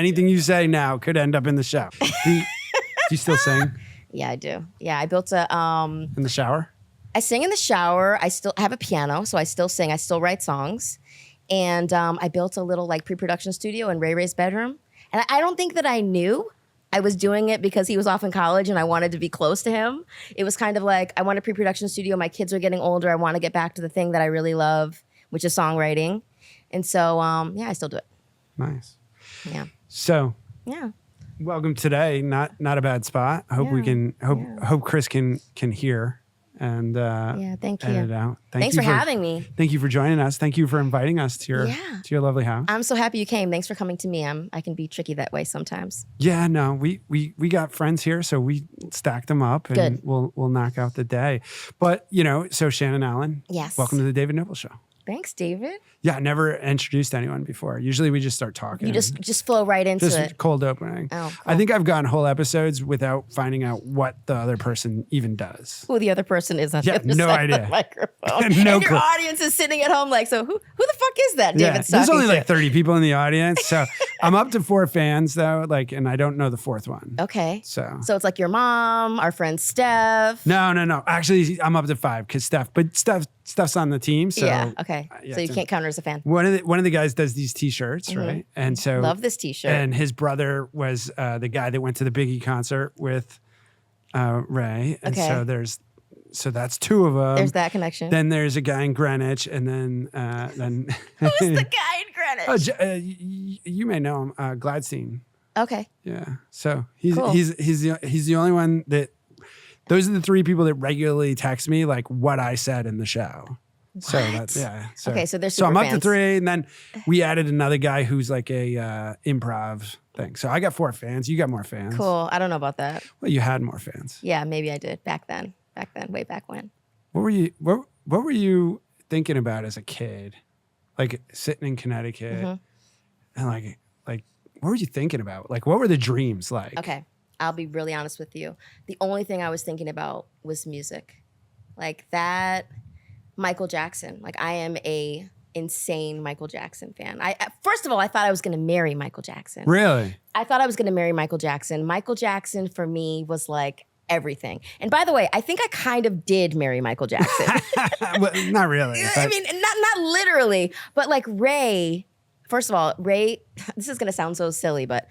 anything you say now could end up in the show. Do you still sing? Yeah, I do. Yeah, I built a in the shower? I sing in the shower. I still have a piano, so I still sing. I still write songs. And I built a little like pre-production studio in Ray Ray's bedroom. And I don't think that I knew I was doing it because he was off in college and I wanted to be close to him. It was kind of like, I want a pre-production studio. My kids are getting older. I want to get back to the thing that I really love, which is songwriting. And so, yeah, I still do it. Nice. Yeah. So, yeah. Welcome today. Not a bad spot. I hope we can, hope Chris can hear. And thank you. edit it out. Thanks for having me. Thank you for joining us. Thank you for inviting us to your lovely house. I'm so happy you came. Thanks for coming to me. I can be tricky that way sometimes. Yeah, no, we got friends here, so we stacked them up, and we'll knock out the day. But so Shannon Allen, yes, welcome to the David Noble Show. Thanks, David. Yeah, I never introduced anyone before. Usually we just start talking. You just flow right into it. Cold opening. Oh, cool. I think I've gone whole episodes without finding out what the other person even does. Who the other person is on the other side of the microphone. No and your audience is sitting at home like, so who the fuck is that David's talking There's only to? like 30 people in the audience. So I'm up to 4 fans though, and I don't know the 4th one. Okay. So it's like your mom, our friend Steph. No. Actually, I'm up to 5 because Steph's on the team. So yeah, okay. So you can't count her as a fan. One of the guys does these T-shirts, right? And so love this T-shirt. And his brother was the guy that went to the Biggie concert with Ray. And so that's 2 of them. There's that connection. Then there's a guy in Greenwich, and then who's the guy in Greenwich? You may know him, Gladstein. Okay. Yeah. So he's cool. he's the only one that. Those are the 3 people that regularly text me like what I said in the show. What? So that's okay, so they're super I'm up fans. to 3, and then we added another guy who's like a improv thing. So I got 4 fans. You got more fans. Cool. I don't know about that. Well, you had more fans. Yeah, maybe I did back then, way back when. What were you thinking about as a kid, like sitting in Connecticut, and like what were you thinking about? Like what were the dreams like? Okay. I'll be really honest with you. The only thing I was thinking about was music. Like that Michael Jackson. Like I am a insane Michael Jackson fan. First of all, I thought I was going to marry Michael Jackson. Really? I thought I was going to marry Michael Jackson. Michael Jackson for me was like everything. And by the way, I think I kind of did marry Michael Jackson. Well, not really. I mean, not literally, but like Ray, first of all, Ray, this is going to sound so silly, but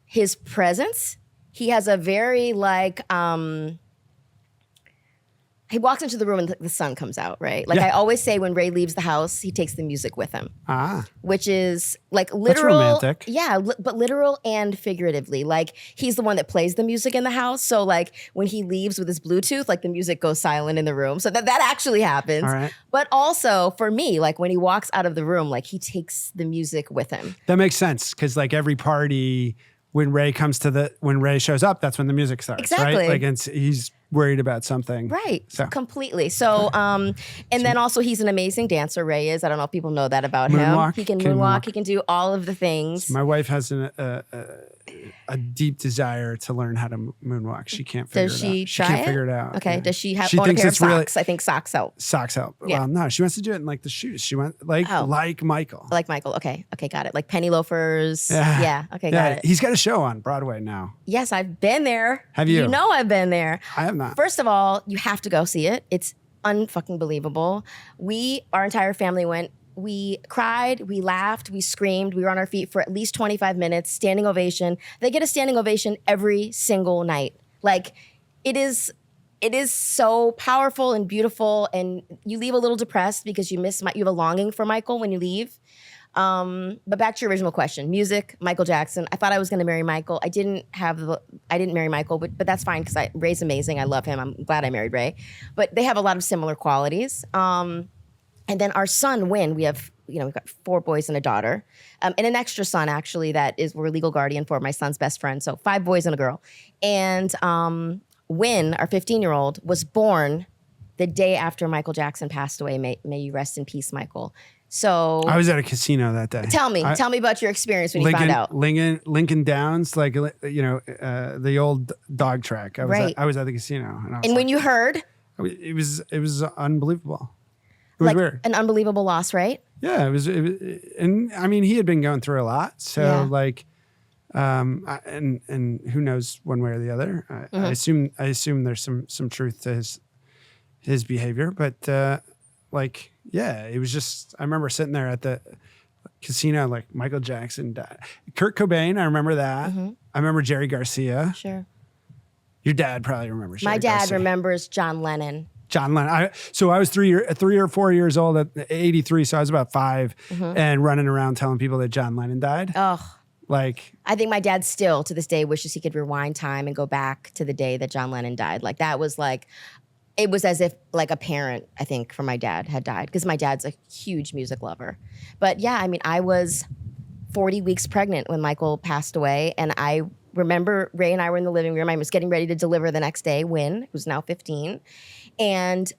his presence, he has a very like, he walks into the room and the sun comes out, right? Like I always say when Ray leaves the house, he takes the music with him. Which is like literal. That's romantic. Yeah, but literal and figuratively. Like he's the one that plays the music in the house. So like when he leaves with his Bluetooth, like the music goes silent in the room. So that actually happens. All right. But also for me, like when he walks out of the room, like he takes the music with him. That makes sense because like every party, when Ray shows up, that's when the music starts. Exactly. Right? Like he's worried about something. Right. So. Completely. So, and then also he's an amazing dancer, Ray is. I don't know if people know that about him. He can moonwalk. He can do all of the things. My wife has a deep desire to learn how to moonwalk. She can't figure it out. Does she try She can't figure it out. Okay. Yeah. Does she have she own a thinks pair of it's really- socks? I think socks help. Socks help. Yeah. Well, no, she wants to do it in like the shoes. She went like Michael. Like Michael. Okay. Okay. Got it. Like penny loafers. Yeah. Yeah. Okay. Got it. He's got a show on Broadway now. Yes, I've been there. Have you? You know I've been there. I have not. First of all, you have to go see it. It's unfucking believable. Our entire family went. We cried, we laughed, we screamed. We were on our feet for at least 25 minutes, standing ovation. They get a standing ovation every single night. Like it is so powerful and beautiful, and you leave a little depressed because you have a longing for Michael when you leave. But back to your original question, music, Michael Jackson. I thought I was going to marry Michael. I didn't marry Michael, but that's fine because Ray's amazing. I love him. I'm glad I married Ray. But they have a lot of similar qualities. And then our son, Win, we've got 4 boys and a daughter, and an extra son actually we're legal guardian for my son's best friend. So 5 boys and a girl. And Win, our 15-year-old, was born the day after Michael Jackson passed away. May you rest in peace, Michael. So I was at a casino that day. Tell me about your experience when you found out. Lincoln Downs, like the old dog track. I was at the casino, and when you heard, it was unbelievable. It was weird. An unbelievable loss, right? Yeah, it was, and I mean, he had been going through a lot, so And who knows one way or the other. I assume there's some truth to his behavior, but like, yeah, it was just, I remember sitting there at the casino, like Michael Jackson died. Kurt Cobain, I remember that. I remember Jerry Garcia. Sure. Your dad probably remembers Jerry My dad Garcia. remembers John Lennon. John Lennon. So I was 3 or 4 years old at 83, so I was about 5 and running around telling people that John Lennon died. Oh. Like, I think my dad still, to this day, wishes he could rewind time and go back to the day that John Lennon died. Like, that was like, it was as if like a parent, I think, for my dad had died, because my dad's a huge music lover. But yeah, I mean, I was 40 weeks pregnant when Michael passed away, and I remember Ray and I were in the living room. I was getting ready to deliver the next day, Wynn, who's now 15. And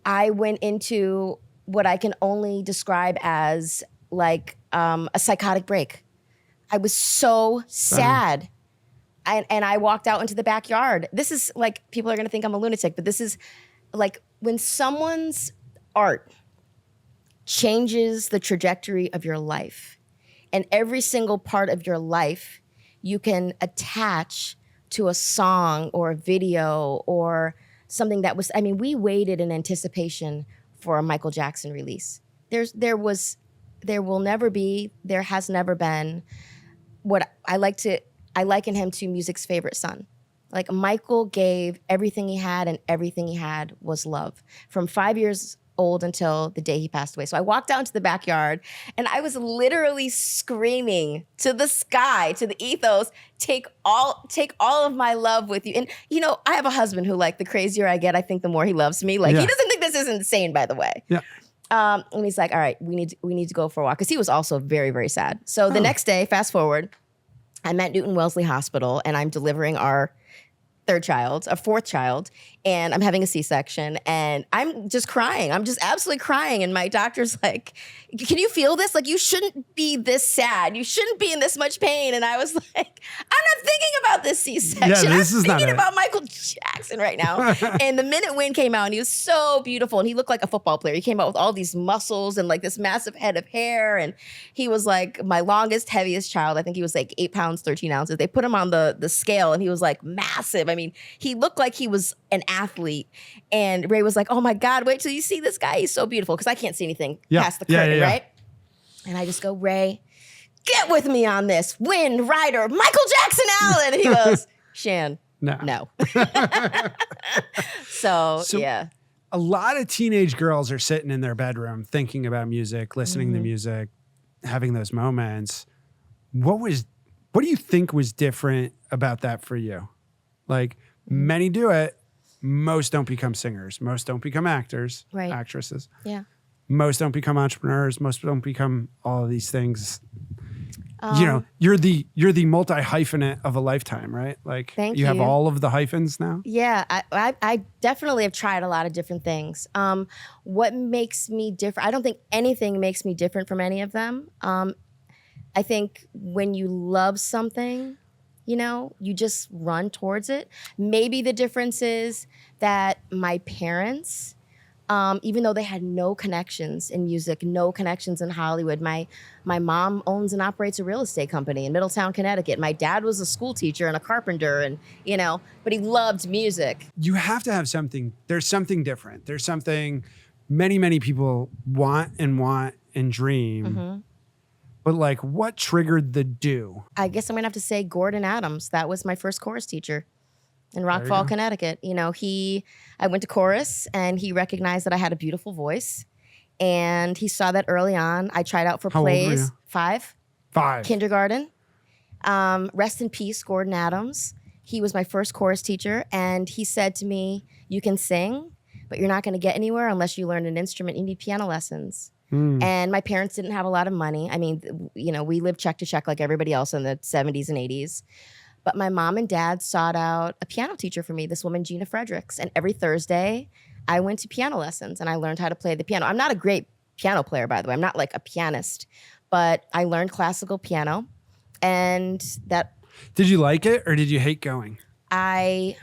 I went into what I can only describe as like a psychotic break. I was so sad. And I walked out into the backyard. This is like, people are gonna think I'm a lunatic, but this is like when someone's art changes the trajectory of your life, and every single part of your life you can attach to a song or a video or something that was, I mean, we waited in anticipation for a Michael Jackson release. There will never be, there has never been what I liken him to music's favorite son. Like, Michael gave everything he had, and everything he had was love. From 5 years old until the day he passed away. So I walked out into the backyard, and I was literally screaming to the sky, to the ethos, take all of my love with you. And you know, I have a husband who, like, the crazier I get, I think the more he loves me. Like, he doesn't think this is insane, by the way. Yeah. And he's like, all right, we need to go for a walk. Because he was also very, very sad. So the next day, fast forward, I'm at Newton Wellesley Hospital, and I'm delivering our fourth child, and I'm having a C-section, and I'm just crying. I'm just absolutely crying. And my doctor's like, can you feel this? Like, you shouldn't be this sad. You shouldn't be in this much pain. And I was like, I'm not thinking about this C-section. I'm thinking about Michael Jackson right now. And the minute Wynn came out, and he was so beautiful, and he looked like a football player. He came out with all these muscles and like this massive head of hair. And he was like my longest, heaviest child. I think he was like 8 pounds, 13 ounces. They put him on the scale, and he was like massive. I mean, he looked like he was an athlete. And Ray was like, oh my God, wait till you see this guy. He's so beautiful. Because I can't see anything past the curtain, right? And I just go, Ray, get with me on this. Wynn Rider, Michael Jackson Allen. And he goes, Shan, no. So, yeah. A lot of teenage girls are sitting in their bedroom thinking about music, listening to music, having those moments. What do you think was different about that for you? Like, many do it. Most don't become singers. Most don't become actors, actresses. Yeah. Most don't become entrepreneurs. Most don't become all of these things. You know, you're the multi-hyphenate of a lifetime, right? Like, you have all of the hyphens now. Yeah, I definitely have tried a lot of different things. What makes me different? I don't think anything makes me different from any of them. I think when you love something, you know, you just run towards it. Maybe the difference is that my parents, even though they had no connections in music, no connections in Hollywood, my mom owns and operates a real estate company in Middletown, Connecticut. My dad was a school teacher and a carpenter, and, you know, but he loved music. You have to have something. There's something different. There's something many people want and dream. But like, what triggered the do? I guess I'm gonna have to say Gordon Adams. That was my first chorus teacher in Rock Fall, Connecticut. You know, I went to chorus, and he recognized that I had a beautiful voice, and he saw that early on. I tried out for plays. Old were you? 5. Kindergarten. Rest in peace, Gordon Adams. He was my first chorus teacher, and he said to me, you can sing, but you're not gonna get anywhere unless you learn an instrument. You need piano lessons. And my parents didn't have a lot of money. I mean, you know, we lived check to check like everybody else in the 70s and 80s. But my mom and dad sought out a piano teacher for me, this woman, Gina Fredericks. And every Thursday, I went to piano lessons, and I learned how to play the piano. I'm not a great piano player, by the way. I'm not like a pianist. But I learned classical piano. And that... Did you like it, or did you hate going? I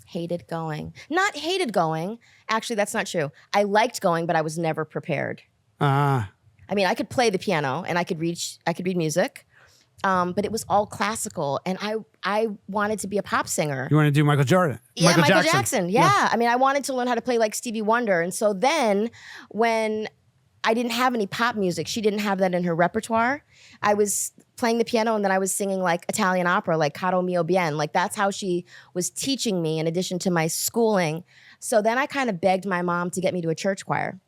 hated going. Not hated going. Actually, that's not true. I liked going, but I was never prepared. I mean, I could play the piano, and I could read music. but it was all classical, and I wanted to be a pop singer. You want to do Michael Jordan? Yeah, Michael Jackson. Yeah. I mean, I wanted to learn how to play like Stevie Wonder. And so then when I didn't have any pop music, she didn't have that in her repertoire, I was playing the piano and then I was singing like Italian opera, like Caro Mio Bien. Like that's how she was teaching me in addition to my schooling. So then I kind of begged my mom to get me to a church choir,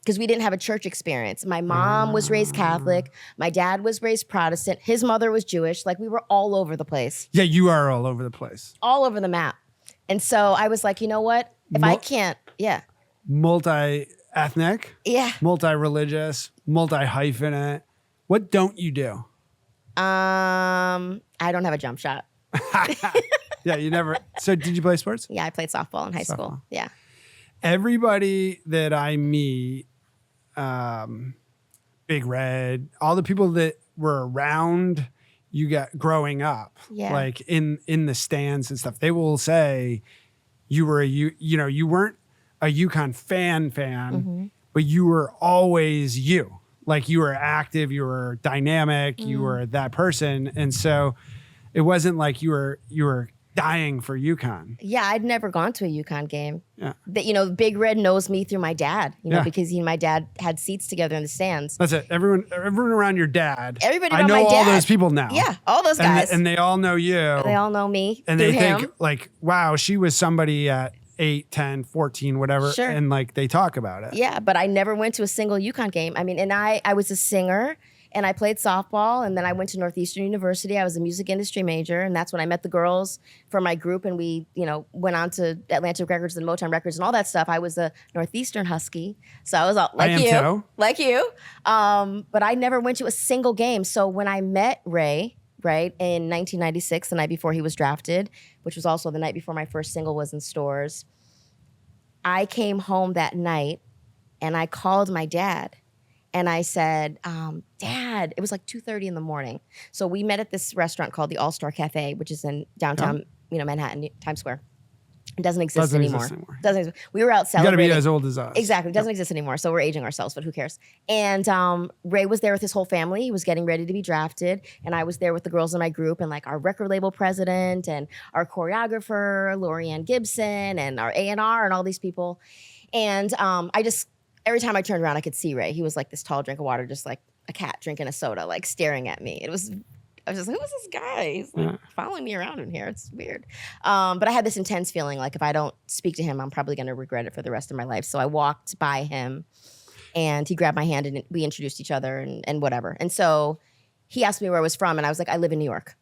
because we didn't have a church experience. My mom was raised Catholic. My dad was raised Protestant. His mother was Jewish. Like we were all over the place. Yeah, you are all over the place. All over the map. And so I was like, you know what? If I can't, Multi-ethnic. Yeah. Multi-religious. Multi-hyphenate. What don't you do? I don't have a jump shot. Yeah, you never. So did you play sports? Yeah, I played softball in high school. Yeah. Everybody that I meet, Big Red, all the people that were around you got growing up, like in the stands and stuff, they will say you were you weren't a UConn fan, but you were always you. Like you were active, you were dynamic, you were that person, and so it wasn't like you were dying for UConn. Yeah, I'd never gone to a UConn game. Yeah. But, Big Red knows me through my dad, because he and my dad had seats together in the stands. That's it. Everyone around your dad. Everybody around my dad. I know all those people now. Yeah, all those guys. And they all know you. They all know me. And they think like, wow, she was somebody at 8, 10, 14, whatever. Sure. And like they talk about it. Yeah, but I never went to a single UConn game. I mean, and I was a singer. And I played softball, and then I went to Northeastern University. I was a music industry major, and that's when I met the girls from my group, and we, went on to Atlantic Records and Motown Records and all that stuff. I was a Northeastern Husky, so I was all, like you. But I never went to a single game. So when I met Ray, right, in 1996, the night before he was drafted, which was also the night before my first single was in stores, I came home that night, and I called my dad. And I said, Dad, it was like 2:30 in the morning. So we met at this restaurant called the All-Star Cafe, which is in downtown, Manhattan, Times Square. It doesn't exist anymore. We were out celebrating. You gotta be as old as us. Exactly. It doesn't exist anymore. So we're aging ourselves, but who cares? And Ray was there with his whole family. He was getting ready to be drafted. And I was there with the girls in my group and like our record label president and our choreographer, Lorianne Gibson, and our A&R and all these people. And every time I turned around, I could see Ray. He was like this tall drink of water, just like a cat drinking a soda, like staring at me. I was just like, who is this guy? He's like following me around in here. It's weird. But I had this intense feeling like if I don't speak to him, I'm probably going to regret it for the rest of my life. So I walked by him and he grabbed my hand and we introduced each other and whatever. And so he asked me where I was from and I was like, I live in New York.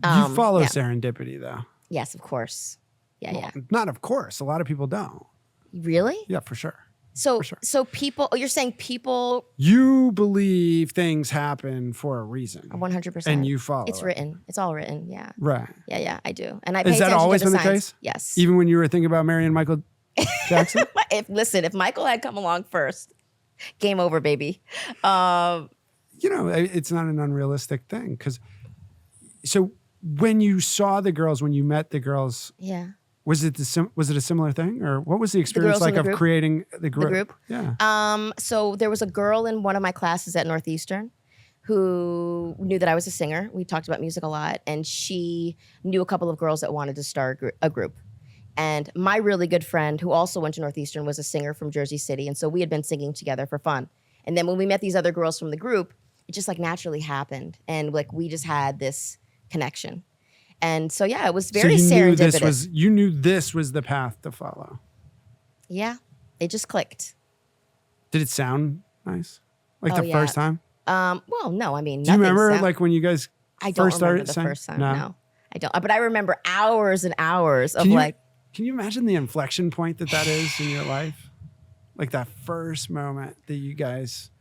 You follow serendipity though. Yes, of course. Yeah. Not of course. A lot of people don't. Really? Yeah, for sure. So people, you're saying people. You believe things happen for a reason. 100%. And you follow It's written. It's all written. Yeah. Right. Yeah, I do. And I pay Is that attention always to the been the signs. case? Yes. Even when you were thinking about marrying Michael Jackson? If Michael had come along first, game over, baby. It's not an unrealistic thing. So when you saw the girls, when you met the girls. Yeah. Was it a similar thing, or what was the experience like of creating the group? The group? Yeah. So there was a girl in one of my classes at Northeastern who knew that I was a singer. We talked about music a lot, and she knew a couple of girls that wanted to start a group. And my really good friend, who also went to Northeastern, was a singer from Jersey City, and so we had been singing together for fun. And then when we met these other girls from the group, it just like naturally happened, and like we just had this connection. And so, yeah, it was very serendipitous. You knew this was the path to follow. Yeah, it just clicked. Did it sound nice? Like the first time? Well, no, I mean, do you remember like when you guys first started the saying? First time. No, I don't. But I remember hours and hours of Can you imagine the inflection point that is in your life? Like that first moment that you guys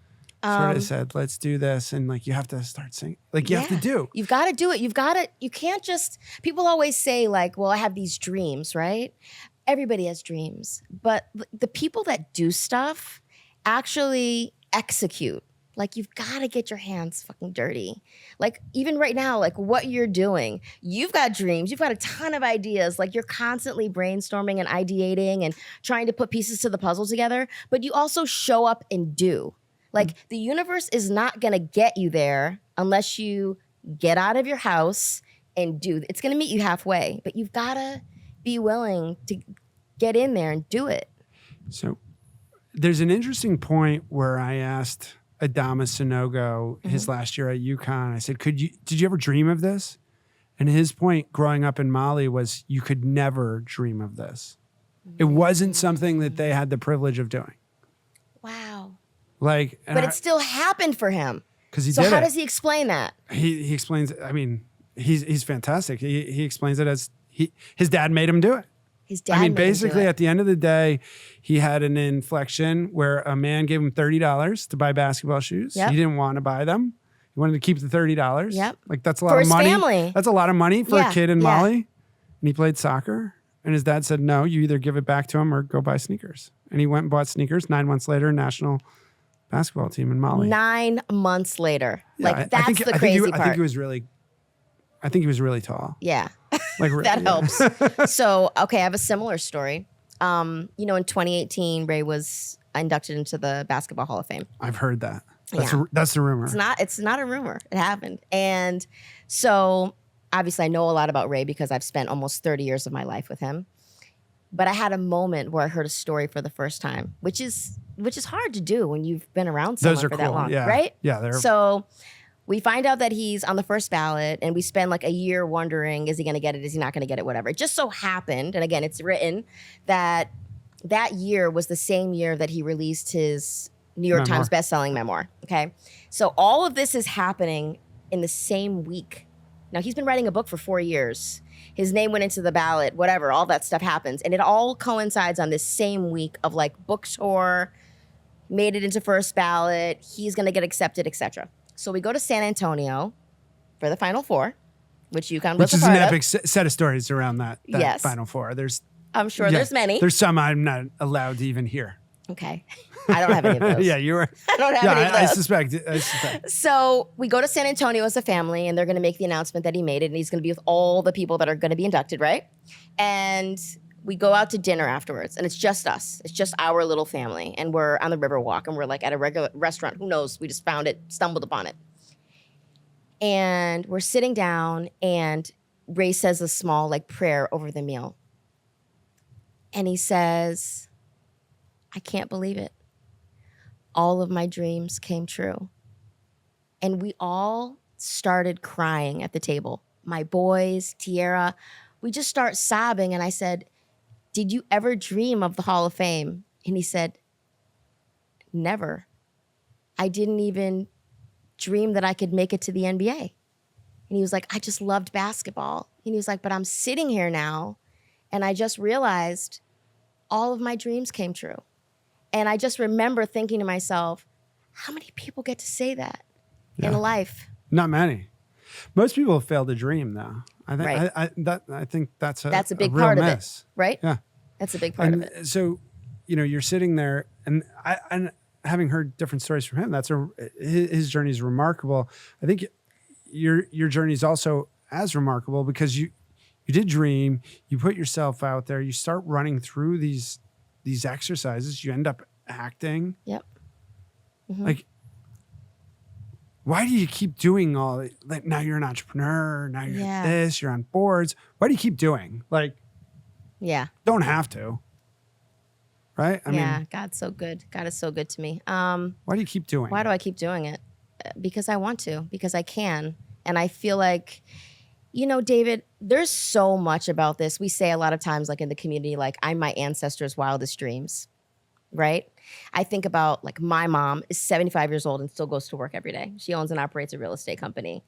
sort of said, let's do this. And like, you have to start singing. Like you have to do. You've got to do it. You can't just, people always say like, well, I have these dreams, right? Everybody has dreams. But the people that do stuff actually execute. Like you've got to get your hands fucking dirty. Like even right now, like what you're doing, you've got dreams, you've got a ton of ideas. Like you're constantly brainstorming and ideating and trying to put pieces to the puzzle together, but you also show up and do. Like the universe is not gonna get you there unless you get out of your house and it's going to meet you halfway, but you've got to be willing to get in there and do it. So there's an interesting point where I asked Adama Sanogo his last year at UConn, I said, did you ever dream of this? And his point growing up in Mali was you could never dream of this. It wasn't something that they had the privilege of doing. Wow. Like, but it still happened for him. Because he so did how it. does he explain that? He explains, I mean, he's fantastic. He explains it as his dad made him do it. His dad I mean, made him do basically, it. at the end of the day, he had an inflection where a man gave him $30 to buy basketball shoes. Yep. He didn't want to buy them. He wanted to keep the $30. Yep. Like, that's a lot For of his money. family. That's a lot of money for Yeah, a kid in yeah. Mali. And he played soccer. And his dad said, no, you either give it back to him or go buy sneakers. And he went and bought sneakers. 9 months later, national basketball team in Mali. 9 months later. Yeah, Like, that's the I crazy think part. I think he was really tall. Yeah. Like That yeah. helps. So, okay, I have a similar story. In 2018, Ray was inducted into the Basketball Hall of Fame. I've heard that. Yeah. That's the rumor. It's not a rumor. It happened. And so obviously I know a lot about Ray because I've spent almost 30 years of my life with him. But I had a moment where I heard a story for the first time, which is hard to do when you've been around someone Those are for cool. that long, Yeah. right? Yeah, So we find out that he's on the first ballot, and we spend like a year wondering, is he going to get it? Is he not going to get it? Whatever. It just so happened, and again, it's written that year was the same year that he released his New York Memoir. Times bestselling memoir. Okay. So all of this is happening in the same week. Now, he's been writing a book for 4 years. His name went into the ballot, whatever, all that stuff happens. And it all coincides on this same week of like book tour, made it into first ballot, he's going to get accepted, etc. So we go to San Antonio for the Final Four, which UConn was Which is a an part of. epic set of stories around that Yes. Final Four. I'm sure there's many. There's some I'm not allowed to even hear. Okay. I don't have any of those. Yeah, you were. I don't have Yeah, any of those. I suspect. So we go to San Antonio as a family, and they're going to make the announcement that he made it, and he's going to be with all the people that are going to be inducted, right? And we go out to dinner afterwards, and it's just us. It's just our little family, and we're on the Riverwalk, and we're like at a regular restaurant. Who knows? We just found it, stumbled upon it. And we're sitting down, and Ray says a small like prayer over the meal. And he says, I can't believe it. All of my dreams came true. And we all started crying at the table. My boys, Tierra, we just start sobbing. And I said, did you ever dream of the Hall of Fame? And he said, never. I didn't even dream that I could make it to the NBA. And he was like, I just loved basketball. And he was like, but I'm sitting here now, and I just realized all of my dreams came true. And I just remember thinking to myself, how many people get to say that in life? Not many. Most people have failed to dream, though. I think Right. I think that's a big real part of miss. it, right? Yeah. That's a big part of it. And so, you're sitting there, and and having heard different stories from him, his journey is remarkable. I think your journey is also as remarkable because you did dream, you put yourself out there, you start running through these exercises, you end up acting. Yep. Mm-hmm. Like, why do you keep doing all like now you're an entrepreneur, now you're this, you're on boards. Why do you keep doing? Like, don't have to. Right? I mean, God's so good. God is so good to me. Why do you keep doing Why do I keep doing it? Because I want to, because I can. And I feel like, David, there's so much about this. We say a lot of times, like in the community, like I'm my ancestors' wildest dreams, right? I think about like my mom is 75 years old and still goes to work every day. She owns and operates a real estate company.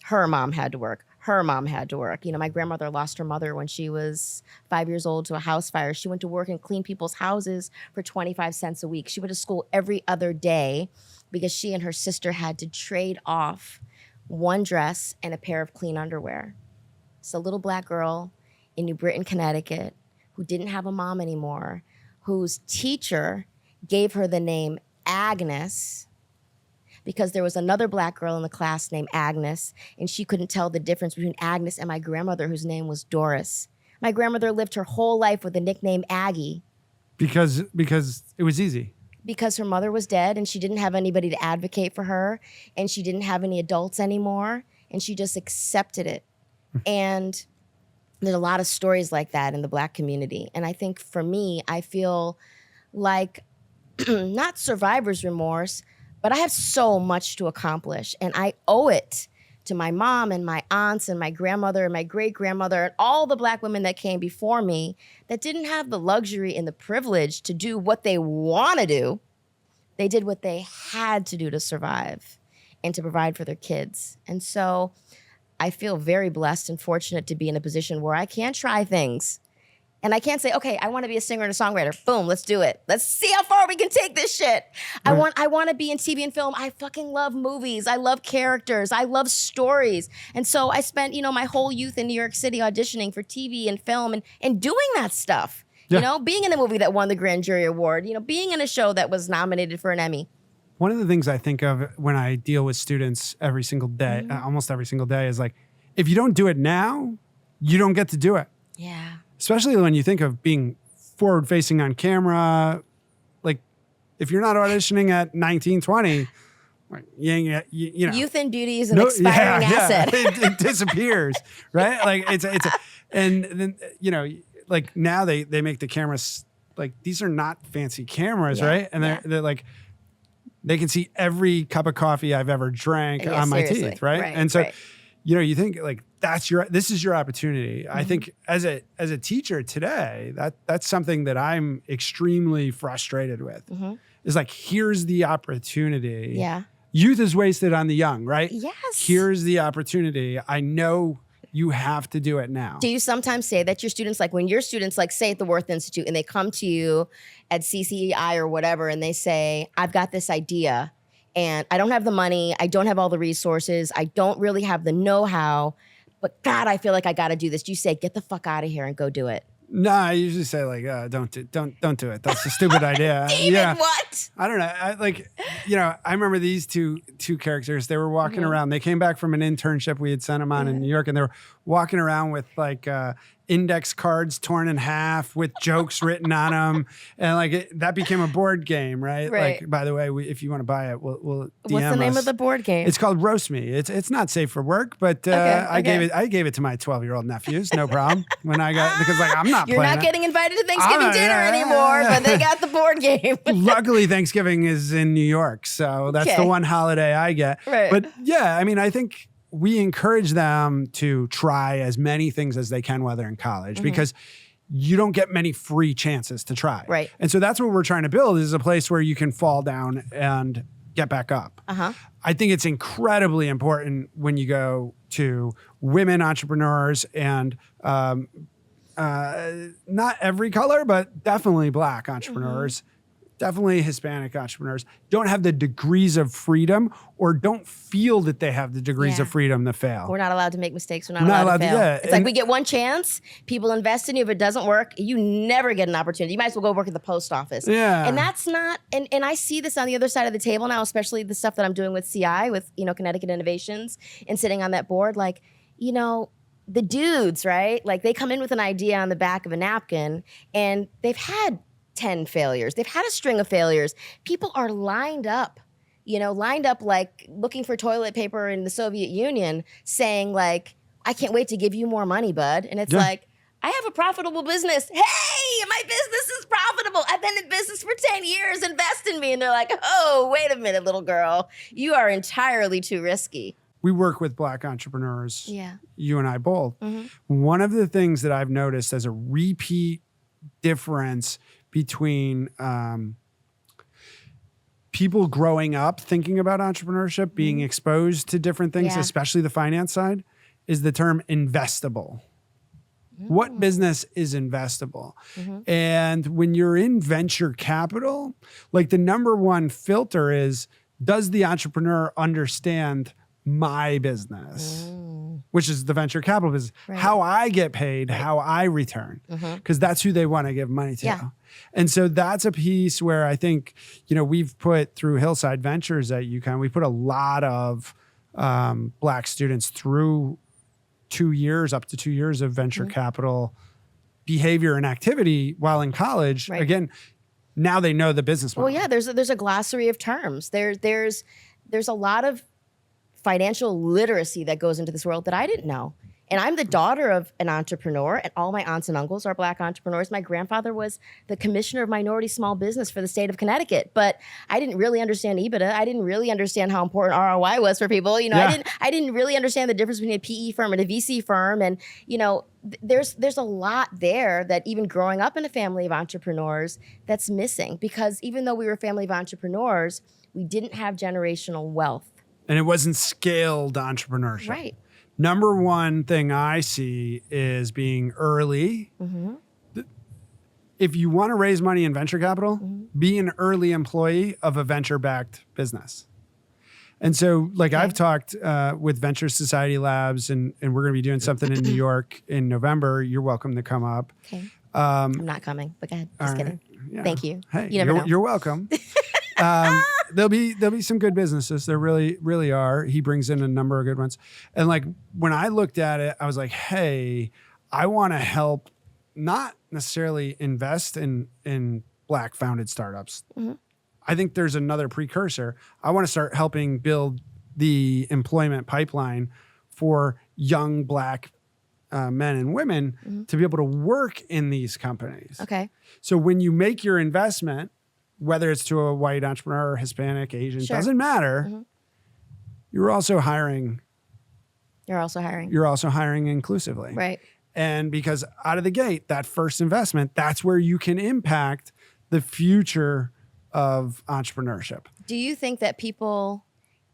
Her mom had to work. Her mom had to work. My grandmother lost her mother when she was 5 years old to a house fire. She went to work and cleaned people's houses for 25 cents a week. She went to school every other day because she and her sister had to trade off one dress and a pair of clean underwear. It's a little black girl in New Britain, Connecticut, who didn't have a mom anymore, whose teacher gave her the name Agnes because there was another black girl in the class named Agnes, and she couldn't tell the difference between Agnes and my grandmother, whose name was Doris. My grandmother lived her whole life with the nickname Aggie. Because it was easy. because her mother was dead and she didn't have anybody to advocate for her and she didn't have any adults anymore and she just accepted it. And there's a lot of stories like that in the Black community. And I think for me, I feel like not survivor's remorse, but I have so much to accomplish and I owe it to my mom and my aunts and my grandmother and my great-grandmother and all the Black women that came before me that didn't have the luxury and the privilege to do what they want to do. They did what they had to do to survive and to provide for their kids. And so I feel very blessed and fortunate to be in a position where I can try things. And I can't say, okay, I want to be a singer and a songwriter. Boom, let's do it. Let's see how far we can take this shit. Right. I want to be in TV and film. I fucking love movies. I love characters. I love stories. And so I spent, my whole youth in New York City auditioning for TV and film and doing that stuff. Yeah. Being in a movie that won the Grand Jury Award, being in a show that was nominated for an Emmy. One of the things I think of when I deal with students every single day, almost every single day, is like, if you don't do it now, you don't get to do it. Yeah. Especially when you think of being forward facing on camera. Like, if you're not auditioning at 19, 20, like, youth and beauty is an expiring asset. It disappears, right? Like and then, like now they make the cameras, like these are not fancy cameras, right? And they're like, they can see every cup of coffee I've ever drank on my teeth, right? And so, you think like, this is your opportunity. I think as a teacher today, that's something that I'm extremely frustrated with. Is like, here's the opportunity. Yeah. Youth is wasted on the young, right? Yes. Here's the opportunity. I know you have to do it now. Do you sometimes say that your students, like when your students like say at the Worth Institute and they come to you at CCEI or whatever and they say, I've got this idea and I don't have the money, I don't have all the resources, I don't really have the know-how, but God, I feel like I got to do this. Do you say, get the fuck out of here and go do it? No, I usually say like, don't do it. That's a stupid idea. David, what? I don't know. I remember these two characters. They were walking around. They came back from an internship we had sent them on in New York, and they were walking around with like index cards torn in half with jokes written on them, and that became a board game, right? Like, by the way, if you want to buy it, we'll DM What's the name us. of the board game? It's called Roast Me. It's not safe for work, but I gave it to my 12-year-old nephews, no problem. When I got, because like I'm not. You're playing not getting invited to Thanksgiving dinner anymore, but they got the board game. Luckily, Thanksgiving is in New York, so that's the one holiday I get. Right. But yeah, I mean, I think we encourage them to try as many things as they can while they're in college because you don't get many free chances to try. Right. And so that's what we're trying to build, is a place where you can fall down and get back up. I think it's incredibly important when you go to women entrepreneurs and not every color, but definitely Black entrepreneurs, definitely Hispanic entrepreneurs, don't have the degrees of freedom or don't feel that they have the degrees of freedom to fail. We're not allowed to make mistakes. We're not allowed to fail. It's like we get one chance, people invest in you. If it doesn't work, you never get an opportunity. You might as well go work at the post office. Yeah. And that's not, and I see this on the other side of the table now, especially the stuff that I'm doing with CI, with, Connecticut Innovations, and sitting on that board, like, the dudes, right? Like they come in with an idea on the back of a napkin and they've had 10 failures. They've had a string of failures. People are lined up like looking for toilet paper in the Soviet Union saying like, I can't wait to give you more money, bud. And it's like, I have a profitable business. Hey, my business is profitable. I've been in business for 10 years. Invest in me. And they're like, oh, wait a minute, little girl. You are entirely too risky. We work with Black entrepreneurs, you and I both. One of the things that I've noticed as a repeat difference between people growing up thinking about entrepreneurship, being exposed to different things, especially the finance side, is the term investable. What business is investable? And when you're in venture capital, like the number one filter is, does the entrepreneur understand my business, which is the venture capital business, how I get paid, how I return, because that's who they want to give money to. And so that's a piece where I think, we've put through Hillside Ventures at UConn, we put a lot of Black students through up to 2 years of venture capital behavior and activity while in college. Again, now they know the business model. Well, yeah, there's a glossary of terms. There's a lot of financial literacy that goes into this world that I didn't know. And I'm the daughter of an entrepreneur, and all my aunts and uncles are Black entrepreneurs. My grandfather was the commissioner of minority small business for the state of Connecticut, but I didn't really understand EBITDA. I didn't really understand how important ROI was for people. You know, I didn't really understand the difference between a PE firm and a VC firm. And, you know, there's a lot there that even growing up in a family of entrepreneurs that's missing, because even though we were a family of entrepreneurs, we didn't have generational wealth. And it wasn't scaled entrepreneurship. Right. Number one thing I see is being early. If you want to raise money in venture capital, be an early employee of a venture-backed business. And so, like, I've talked with Venture Society Labs, and we're going to be doing something in New York in November. You're welcome to come up. Okay. I'm not coming, but go ahead. Just kidding. Yeah. Thank you. Hey, you never know. You're welcome. There'll be some good businesses. There really are. He brings in a number of good ones. And like when I looked at it, I was like, hey, I want to help not necessarily invest in Black founded startups. I think there's another precursor. I want to start helping build the employment pipeline for young Black men and women to be able to work in these companies. Okay. So when you make your investment, whether it's to a white entrepreneur, Hispanic, Asian, doesn't matter. You're also hiring. You're also hiring. You're also hiring inclusively. Right. And because out of the gate, that first investment, that's where you can impact the future of entrepreneurship. Do you think that people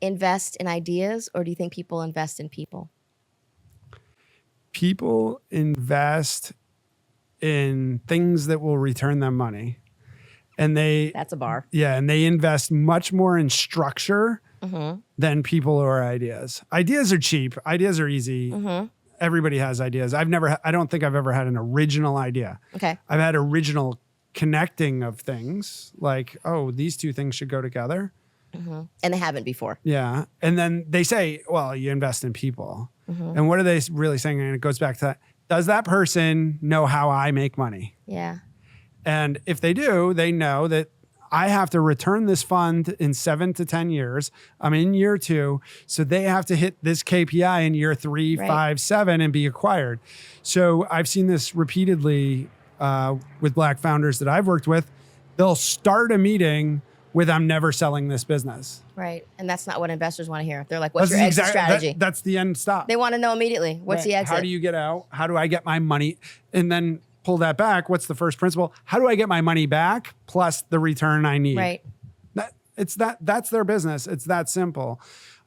invest in ideas, or do you think people invest in people? People invest in things that will return them money. And that's a bar. Yeah, and they invest much more in structure than people or ideas. Ideas are cheap. Ideas are easy. Everybody has ideas. I don't think I've ever had an original idea. Okay. I've had original connecting of things, like, oh, these two things should go together. And they haven't before. Yeah. And then they say, well, you invest in people. And what are they really saying? And it goes back to that. Does that person know how I make money? Yeah. And if they do, they know that I have to return this fund in 7 to 10 years. I'm in year 2. So they have to hit this KPI in year 3, 5, 7 and be acquired. So I've seen this repeatedly with Black founders that I've worked with. They'll start a meeting with, I'm never selling this business. Right. And that's not what investors want to hear. They're like, what's your exit strategy? That's the end stop. They want to know immediately. What's the exit? How do you get out? How do I get my money? And then pull that back. What's the first principle? How do I get my money back plus the return I need? Right. That's their business. It's that simple.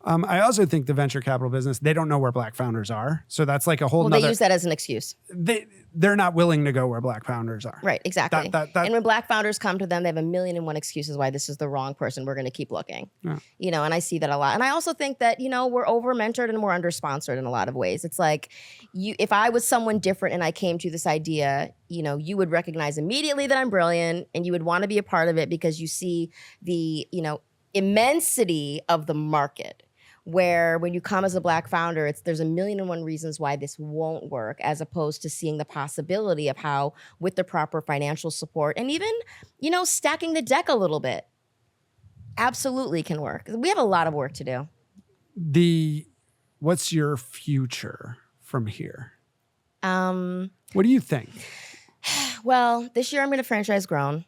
I also think the venture capital business, they don't know where Black founders are. So that's like a whole they use that as an excuse. They're not willing to go where Black founders are. Right, exactly. And when Black founders come to them, they have 1,000,001 excuses why this is the wrong person. We're going to keep looking. Yeah. You know, and I see that a lot. And I also think that, you know, we're over-mentored and we're under-sponsored in a lot of ways. It's like, if I was someone different and I came to this idea, you know, you would recognize immediately that I'm brilliant and you would want to be a part of it because you see the, you know, immensity of the market. Where when you come as a Black founder, there's 1,000,001 reasons why this won't work, as opposed to seeing the possibility of how, with the proper financial support and even, you know, stacking the deck a little bit, absolutely can work. We have a lot of work to do. What's your future from here? What do you think? Well, this year I'm going to franchise Grown.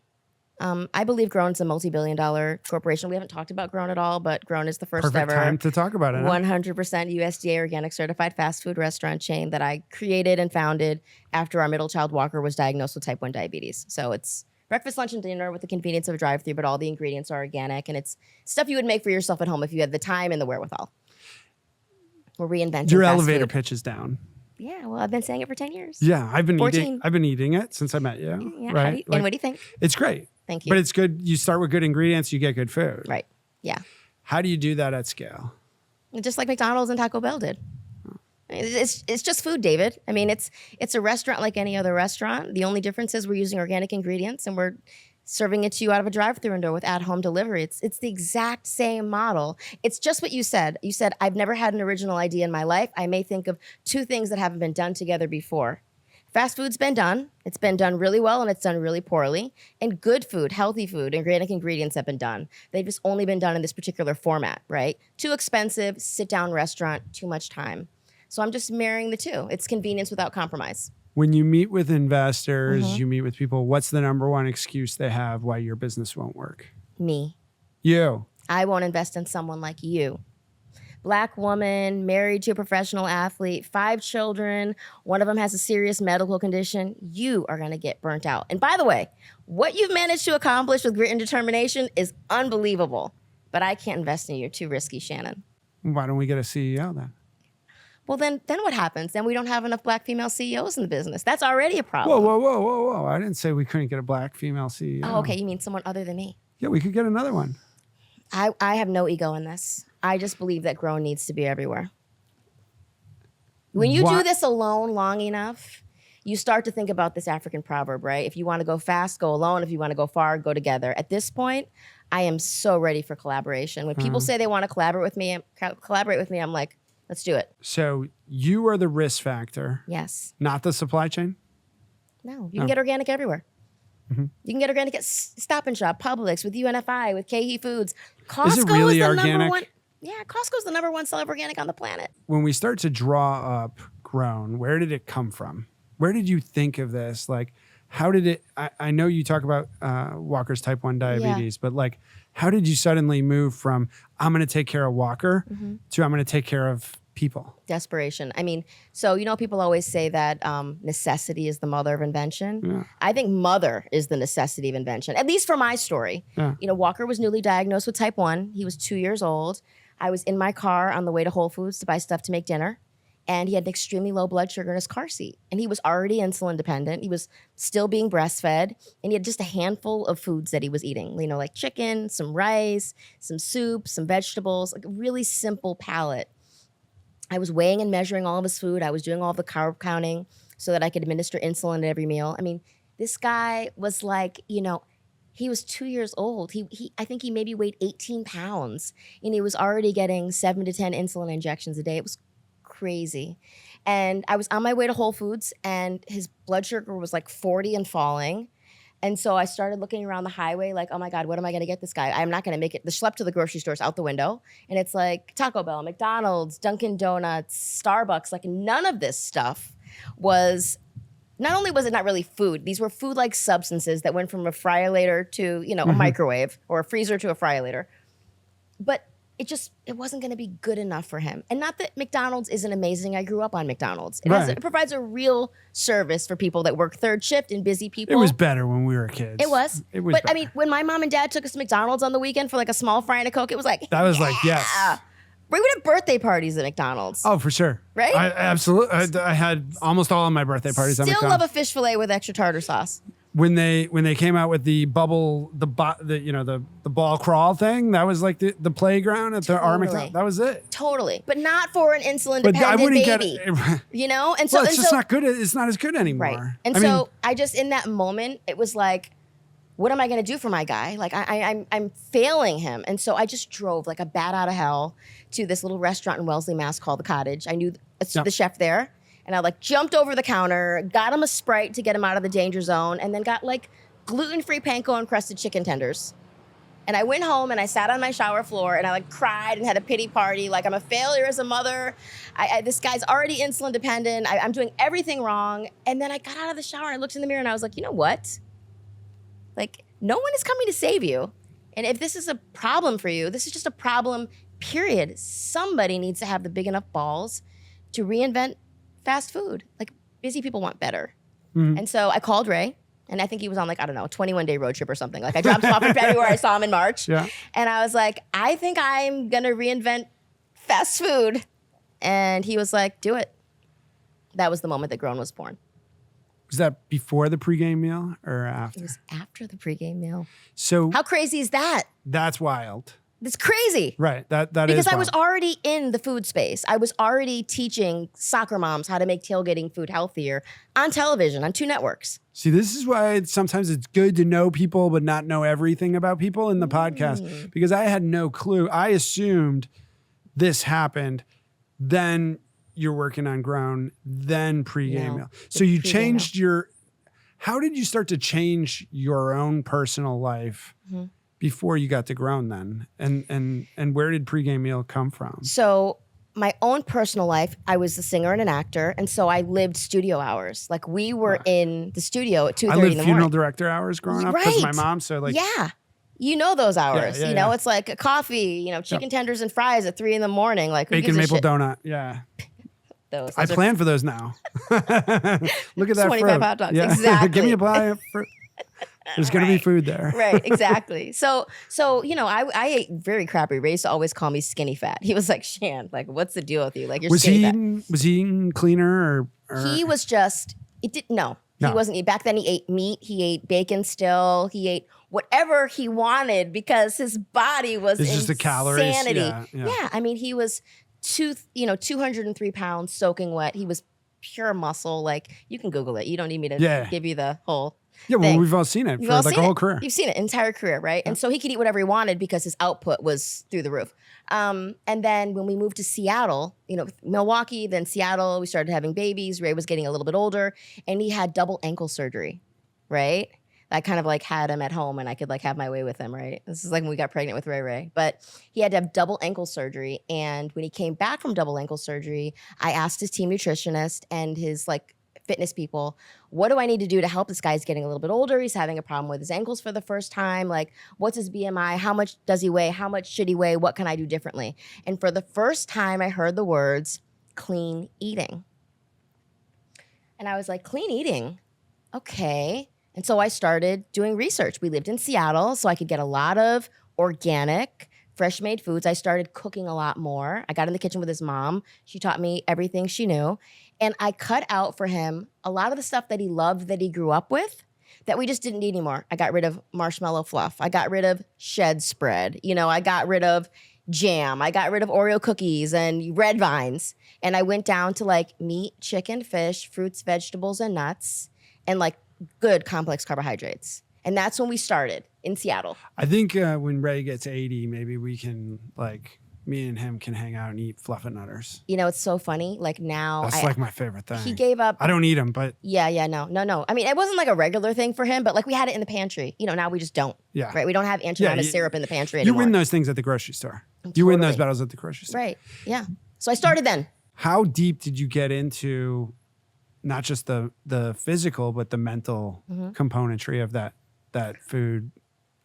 I believe Grown's a multi-billion-dollar corporation. We haven't talked about Grown at all, but Grown is the first Perfect ever time to talk about it. 100% USDA organic certified fast food restaurant chain that I created and founded after our middle child Walker was diagnosed with type 1 diabetes. So it's breakfast, lunch, and dinner with the convenience of a drive-thru, but all the ingredients are organic, and it's stuff you would make for yourself at home if you had the time and the wherewithal. We're reinventing your fast elevator food. pitch is down. Yeah, well, I've been saying it for 10 years. Yeah, I've been 14. eating it since I met you. Yeah, right? and what do you think? It's great. Thank you. But it's good. You start with good ingredients, you get good food. Right. Yeah. How do you do that at scale? Just like McDonald's and Taco Bell did. It's just food, David. I mean, it's a restaurant like any other restaurant. The only difference is we're using organic ingredients and we're serving it to you out of a drive-thru window with at-home delivery. It's the exact same model. It's just what you said. You said, I've never had an original idea in my life. I may think of 2 things that haven't been done together before. Fast food's been done. It's been done really well and it's done really poorly. And good food, healthy food, organic ingredients have been done. They've just only been done in this particular format, right? Too expensive, sit-down restaurant, too much time. So I'm just marrying the two. It's convenience without compromise. When you meet with investors, you meet with people, what's the number one excuse they have why your business won't work? Me. You. I won't invest in someone like you. Black woman, married to a professional athlete, 5 children. One of them has a serious medical condition. You are going to get burnt out. And by the way, what you've managed to accomplish with grit and determination is unbelievable. But I can't invest in you. You're too risky, Shannon. Why don't we get a CEO then? Well, then what happens? Then we don't have enough black female CEOs in the business. That's already a problem. Whoa. I didn't say we couldn't get a black female CEO. Oh, okay. You mean someone other than me? Yeah, we could get another one. I have no ego in this. I just believe that grown needs to be everywhere. When you do this alone long enough, you start to think about this African proverb, right? If you want to go fast, go alone. If you want to go far, go together. At this point, I am so ready for collaboration. When people say they want to collaborate with me, I'm like, let's do it. So you are the risk factor. Yes. Not the supply chain? No, you can get organic everywhere. You can get organic at Stop and Shop, Publix, with UNFI, with KeHE Foods. Costco Is it really the organic? number one. Yeah, Costco's the number one seller of organic on the planet. When we start to draw up Grown, where did it come from? Where did you think of this? Like, how did it, I know you talk about Walker's type 1 diabetes, but like, how did you suddenly move from, I'm going to take care of Walker to I'm going to take care of people? Desperation. I mean, so, people always say that necessity is the mother of invention. Yeah. I think mother is the necessity of invention, at least for my story. Yeah. Walker was newly diagnosed with type 1. He was 2 years old. I was in my car on the way to Whole Foods to buy stuff to make dinner. And he had an extremely low blood sugar in his car seat. And he was already insulin dependent. He was still being breastfed. And he had just a handful of foods that he was eating, like chicken, some rice, some soup, some vegetables, like a really simple palate. I was weighing and measuring all of his food. I was doing all of the carb counting so that I could administer insulin at every meal. I mean, this guy was like, he was 2 years old. I think he maybe weighed 18 pounds. And he was already getting 7 to 10 insulin injections a day. It was crazy. And I was on my way to Whole Foods and his blood sugar was like 40 and falling. And so I started looking around the highway like, oh my God, what am I going to get this guy? I'm not going to make it. The schlep to the grocery store is out the window. And it's like Taco Bell, McDonald's, Dunkin' Donuts, Starbucks. Like none of this stuff was, not only was it not really food, these were food-like substances that went from a fryolator to, a microwave, or a freezer to a fryolator. But it wasn't going to be good enough for him. And not that McDonald's isn't amazing. I grew up on McDonald's. It provides a real service for people that work third shift and busy people. It was better when we were kids. It was. But better. I mean, when my mom and dad took us to McDonald's on the weekend for like a small fry and a Coke, it was like, that was like, yes. We would have birthday parties at McDonald's. Oh, for sure. Right? I absolutely. I had almost all of my birthday parties at Still McDonald's. love a fish fillet with extra tartar sauce. When they came out with the bubble, the ball crawl thing, that was like the playground at the Army. That was it. Totally, but not for an insulin dependent baby. Get it. And so it's just not good. It's not as good anymore. Right. And I just, in that moment, it was like, what am I going to do for my guy? Like I'm failing him. And so I just drove like a bat out of hell to this little restaurant in Wellesley, Mass called The Cottage. I knew the chef there. And I jumped over the counter, got him a Sprite to get him out of the danger zone, and then got gluten-free panko encrusted chicken tenders. And I went home and I sat on my shower floor and I cried and had a pity party. I'm a failure as a mother. This guy's already insulin dependent. I'm doing everything wrong. And then I got out of the shower and I looked in the mirror and I was like, you know what? No one is coming to save you. And if this is a problem for you, this is just a problem, period. Somebody needs to have the big enough balls to reinvent fast food. Busy people want better. And so I called Ray, and I think he was on a 21-day road trip or something. I dropped him off in February, I saw him in March. Yeah. And I was like, I think I'm gonna reinvent fast food. And he was like, do it. That was the moment that Grown was born. Was that before the pregame meal or after? It was after the pregame meal. So how crazy is that? That's wild. It's crazy. Right. That is because I was already in the food space. I was already teaching soccer moms how to make tailgating food healthier on television, on 2 networks. See, this is why sometimes it's good to know people but not know everything about people in the podcast, because I had no clue. I assumed this happened. Then, you're working on Grown, then pregame No, meal. So you pregame changed how did you start to change your own personal life before you got to Grown then? And where did pregame meal come from? So my own personal life, I was a singer and an actor, and so I lived studio hours. Like we were in the studio at 2:30 I in the lived morning. funeral director hours growing up because my Right. mom. So like, Yeah. You know those hours. yeah, you know, yeah. it's like a coffee, chicken tenders and fries at 3 a.m. Like who bacon gives a maple shit? donut. Yeah. Those I are plan for those now. Look at that 25 fruit. hot dogs. Yeah. Exactly. Give me a pie of fruit. There's going to be food there. Right, exactly. So I ate very crappy. Ray used to always call me skinny fat. He was like, Shan, like, what's the deal with you? Like, you're skinny fat. Was he eating cleaner or? He was just, no. He wasn't. Back then he ate meat. He ate bacon still. He ate whatever he wanted because his body was It's just the calories. Yeah. I mean, he was 203 pounds soaking wet. He was pure muscle. Like, you can Google it. You don't need me to give you the whole Yeah, well, thing. we've all seen it You've for all like seen a whole it. career. You've seen it, entire career, right? And so he could eat whatever he wanted because his output was through the roof. And then when we moved to Seattle, Milwaukee, then Seattle, we started having babies. Ray was getting a little bit older, and he had double ankle surgery, right? I kind of like had him at home, and I could like have my way with him, right? This is like when we got pregnant with Ray. But he had to have double ankle surgery, and when he came back from double ankle surgery, I asked his team nutritionist and his like fitness people, what do I need to do to help this guy? He's getting a little bit older. He's having a problem with his ankles for the first time. Like, what's his BMI? How much does he weigh? How much should he weigh? What can I do differently? And for the first time, I heard the words clean eating. And I was like, clean eating? Okay. And so I started doing research. We lived in Seattle, so I could get a lot of organic, fresh made foods. I started cooking a lot more. I got in the kitchen with his mom. She taught me everything she knew. And I cut out for him a lot of the stuff that he loved, that he grew up with, that we just didn't need anymore. I got rid of marshmallow fluff. I got rid of shed spread. I got rid of jam. I got rid of Oreo cookies and red vines. And I went down to like meat, chicken, fish, fruits, vegetables, and nuts, and like good complex carbohydrates. And that's when we started in Seattle. I think when Ray gets 80, maybe we can me and him can hang out and eat Fluffernutters. It's so funny. Like now, that's like my favorite thing. He gave up. I don't eat them, but no. I mean, it wasn't like a regular thing for him, but like we had it in the pantry. Now we just don't. Yeah. Right. We don't have antibiotic syrup in the pantry anymore. You win those things at the grocery store. You win those battles at the grocery store. Right. Yeah. So I started then. How deep did you get into not just the physical, but the mental componentry of that food?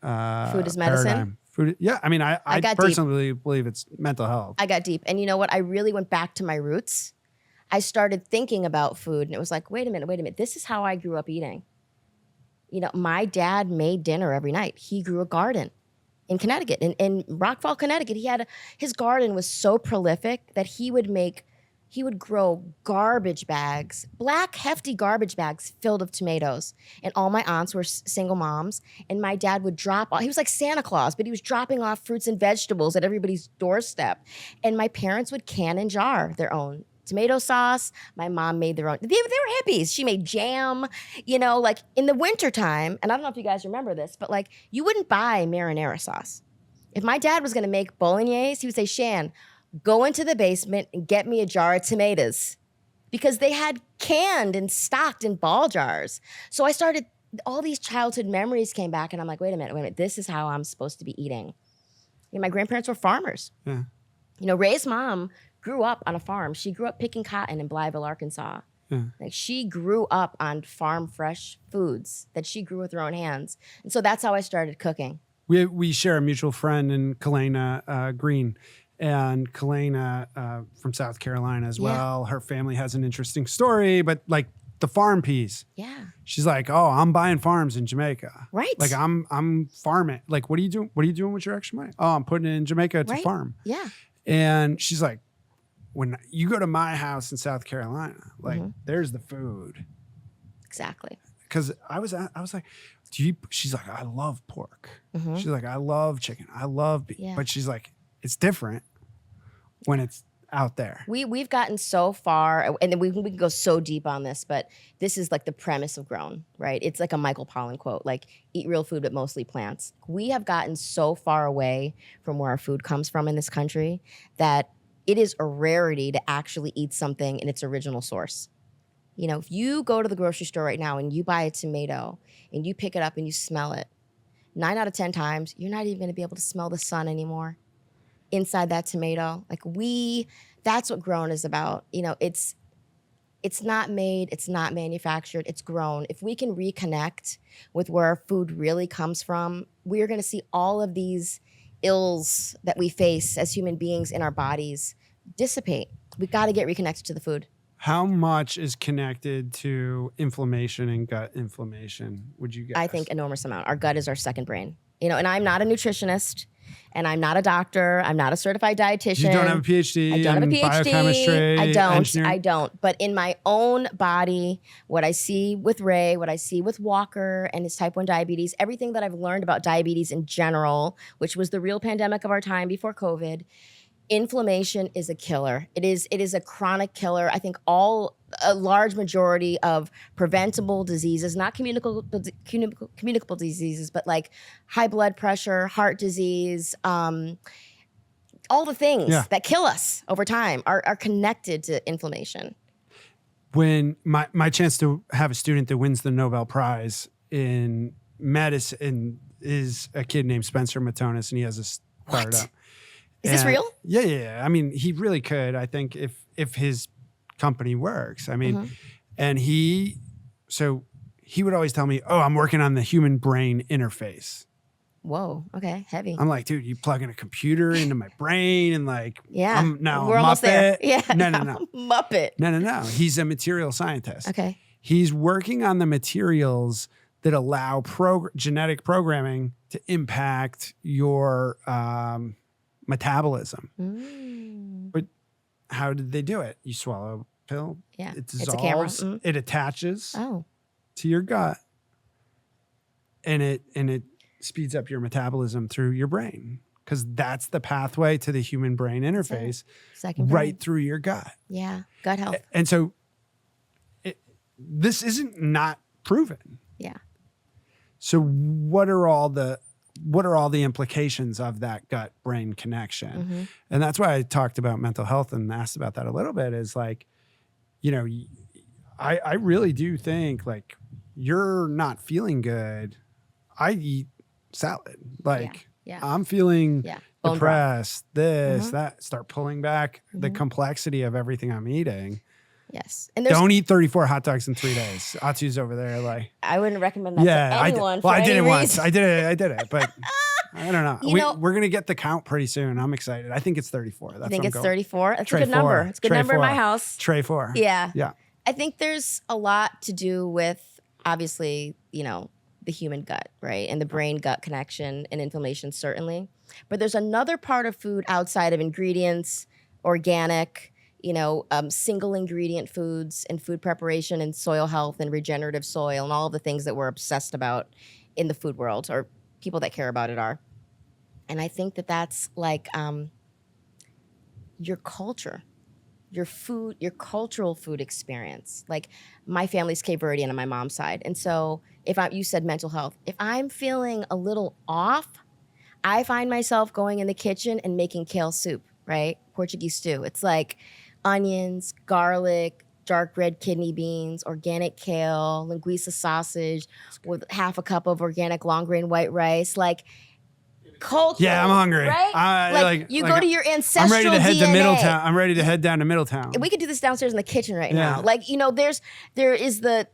Food is medicine. Paradigm? Food, yeah. I mean, I personally believe it's mental health. I got deep. And you know what? I really went back to my roots. I started thinking about food, and it was like, wait a minute. This is how I grew up eating. My dad made dinner every night. He grew a garden in Connecticut, in Rockfall, Connecticut. His garden was so prolific that he would grow garbage bags, black, hefty garbage bags filled with tomatoes. And all my aunts were single moms. And my dad would he was like Santa Claus, but he was dropping off fruits and vegetables at everybody's doorstep. And my parents would can and jar their own tomato sauce. My mom made their own. They were hippies. She made jam, like in the wintertime. And I don't know if you guys remember this, but like you wouldn't buy marinara sauce. If my dad was going to make bolognese, he would say, Shan, go into the basement and get me a jar of tomatoes, because they had canned and stocked in ball jars. So I started, all these childhood memories came back, and I'm like, wait a minute, this is how I'm supposed to be eating. My grandparents were farmers. Yeah. Ray's mom grew up on a farm. She grew up picking cotton in Blytheville, Arkansas. Yeah. Like she grew up on farm fresh foods that she grew with her own hands. And so that's how I started cooking. We share a mutual friend in Kalena Green. And Kalena from South Carolina as well. Her family has an interesting story, but like the farm piece. Yeah. She's like, oh, I'm buying farms in Jamaica. Right. Like I'm farming. Like, what are you doing? What are you doing with your extra money? Oh, I'm putting it in Jamaica to farm. Yeah. And she's like, when you go to my house in South Carolina, like there's the food. Exactly. Because I was like, she's like, I love pork. She's like, I love chicken. I love beef. But she's like, it's different when it's out there. We've gotten so far, and then we can go so deep on this, but this is like the premise of Grown, right? It's like a Michael Pollan quote, like eat real food, but mostly plants. We have gotten so far away from where our food comes from in this country that it is a rarity to actually eat something in its original source. You know, if you go to the grocery store right now and you buy a tomato and you pick it up and you smell it, 9 out of 10 times, you're not even going to be able to smell the sun anymore inside that tomato. Like that's what grown is about. You know, it's not made, it's not manufactured, it's grown. If we can reconnect with where our food really comes from, we're going to see all of these ills that we face as human beings in our bodies dissipate. We got to get reconnected to the food. How much is connected to inflammation and gut inflammation, would you guess? I think enormous amount. Our gut is our second brain. You know, and I'm not a nutritionist, and I'm not a doctor. I'm not a certified dietitian. You don't have a PhD. I don't have a PhD. Biochemistry. I don't. But in my own body, what I see with Ray, what I see with Walker and his type 1 diabetes, everything that I've learned about diabetes in general, which was the real pandemic of our time before COVID, inflammation is a killer. It is a chronic killer. I think a large majority of preventable diseases, not communicable diseases, but like high blood pressure, heart disease, all the things that kill us over time are connected to inflammation. When my chance to have a student that wins the Nobel Prize in medicine is a kid named Spencer Matonis, and he has a startup. What? Is this real? Yeah. I mean, he really could. I think if his company works. I mean, and he would always tell me, "Oh, I'm working on the human brain interface." Whoa. Okay. Heavy. I'm like, dude, you plug in a computer into my brain and like, yeah, we're almost there. Yeah. No. Muppet. No. He's a material scientist. Okay. He's working on the materials that allow genetic programming to impact your metabolism. But how did they do it? You swallow a pill. Yeah. It dissolves. It's a camera. Mm-hmm. It attaches to your gut, and it speeds up your metabolism through your brain, because that's the pathway to the human brain interface, right through your gut. Yeah, gut health. And so this isn't not proven. Yeah. So what are all the implications of that gut brain connection? Mm-hmm. And that's why I talked about mental health and asked about that a little bit, is like, you know, I really do think, like, you're not feeling good, I eat salad. Like, I'm feeling depressed, that, start pulling back the complexity of everything I'm eating. Yes. And don't eat 34 hot dogs in 3 days. Atu's over there like. I wouldn't recommend that to anyone. I did it once. I did it, but I don't know. We're going to get the count pretty soon. I'm excited. I think it's 34. That's I think it's 34. That's a good 4. number. It's a good number in my house. Tray 4. Yeah. Yeah. I think there's a lot to do with, obviously, you know, the human gut, right? And the brain-gut connection and inflammation, certainly. But there's another part of food outside of ingredients, organic, you know, single ingredient foods and food preparation and soil health and regenerative soil and all of the things that we're obsessed about in the food world, or people that care about it are. And I think that that's like your culture, your food, your cultural food experience. Like, my family's Cape Verdean on my mom's side. And so you said mental health, if I'm feeling a little off, I find myself going in the kitchen and making kale soup, right? Portuguese stew. It's like onions, garlic, dark red kidney beans, organic kale, linguiça sausage with half a cup of organic long grain white rice. Like, culture. Yeah, I'm hungry. Right? You go to your ancestral I'm ready to head DNA. to Middletown. I'm ready to head down to Middletown. We could do this downstairs in the kitchen right now. Like, you know, there is the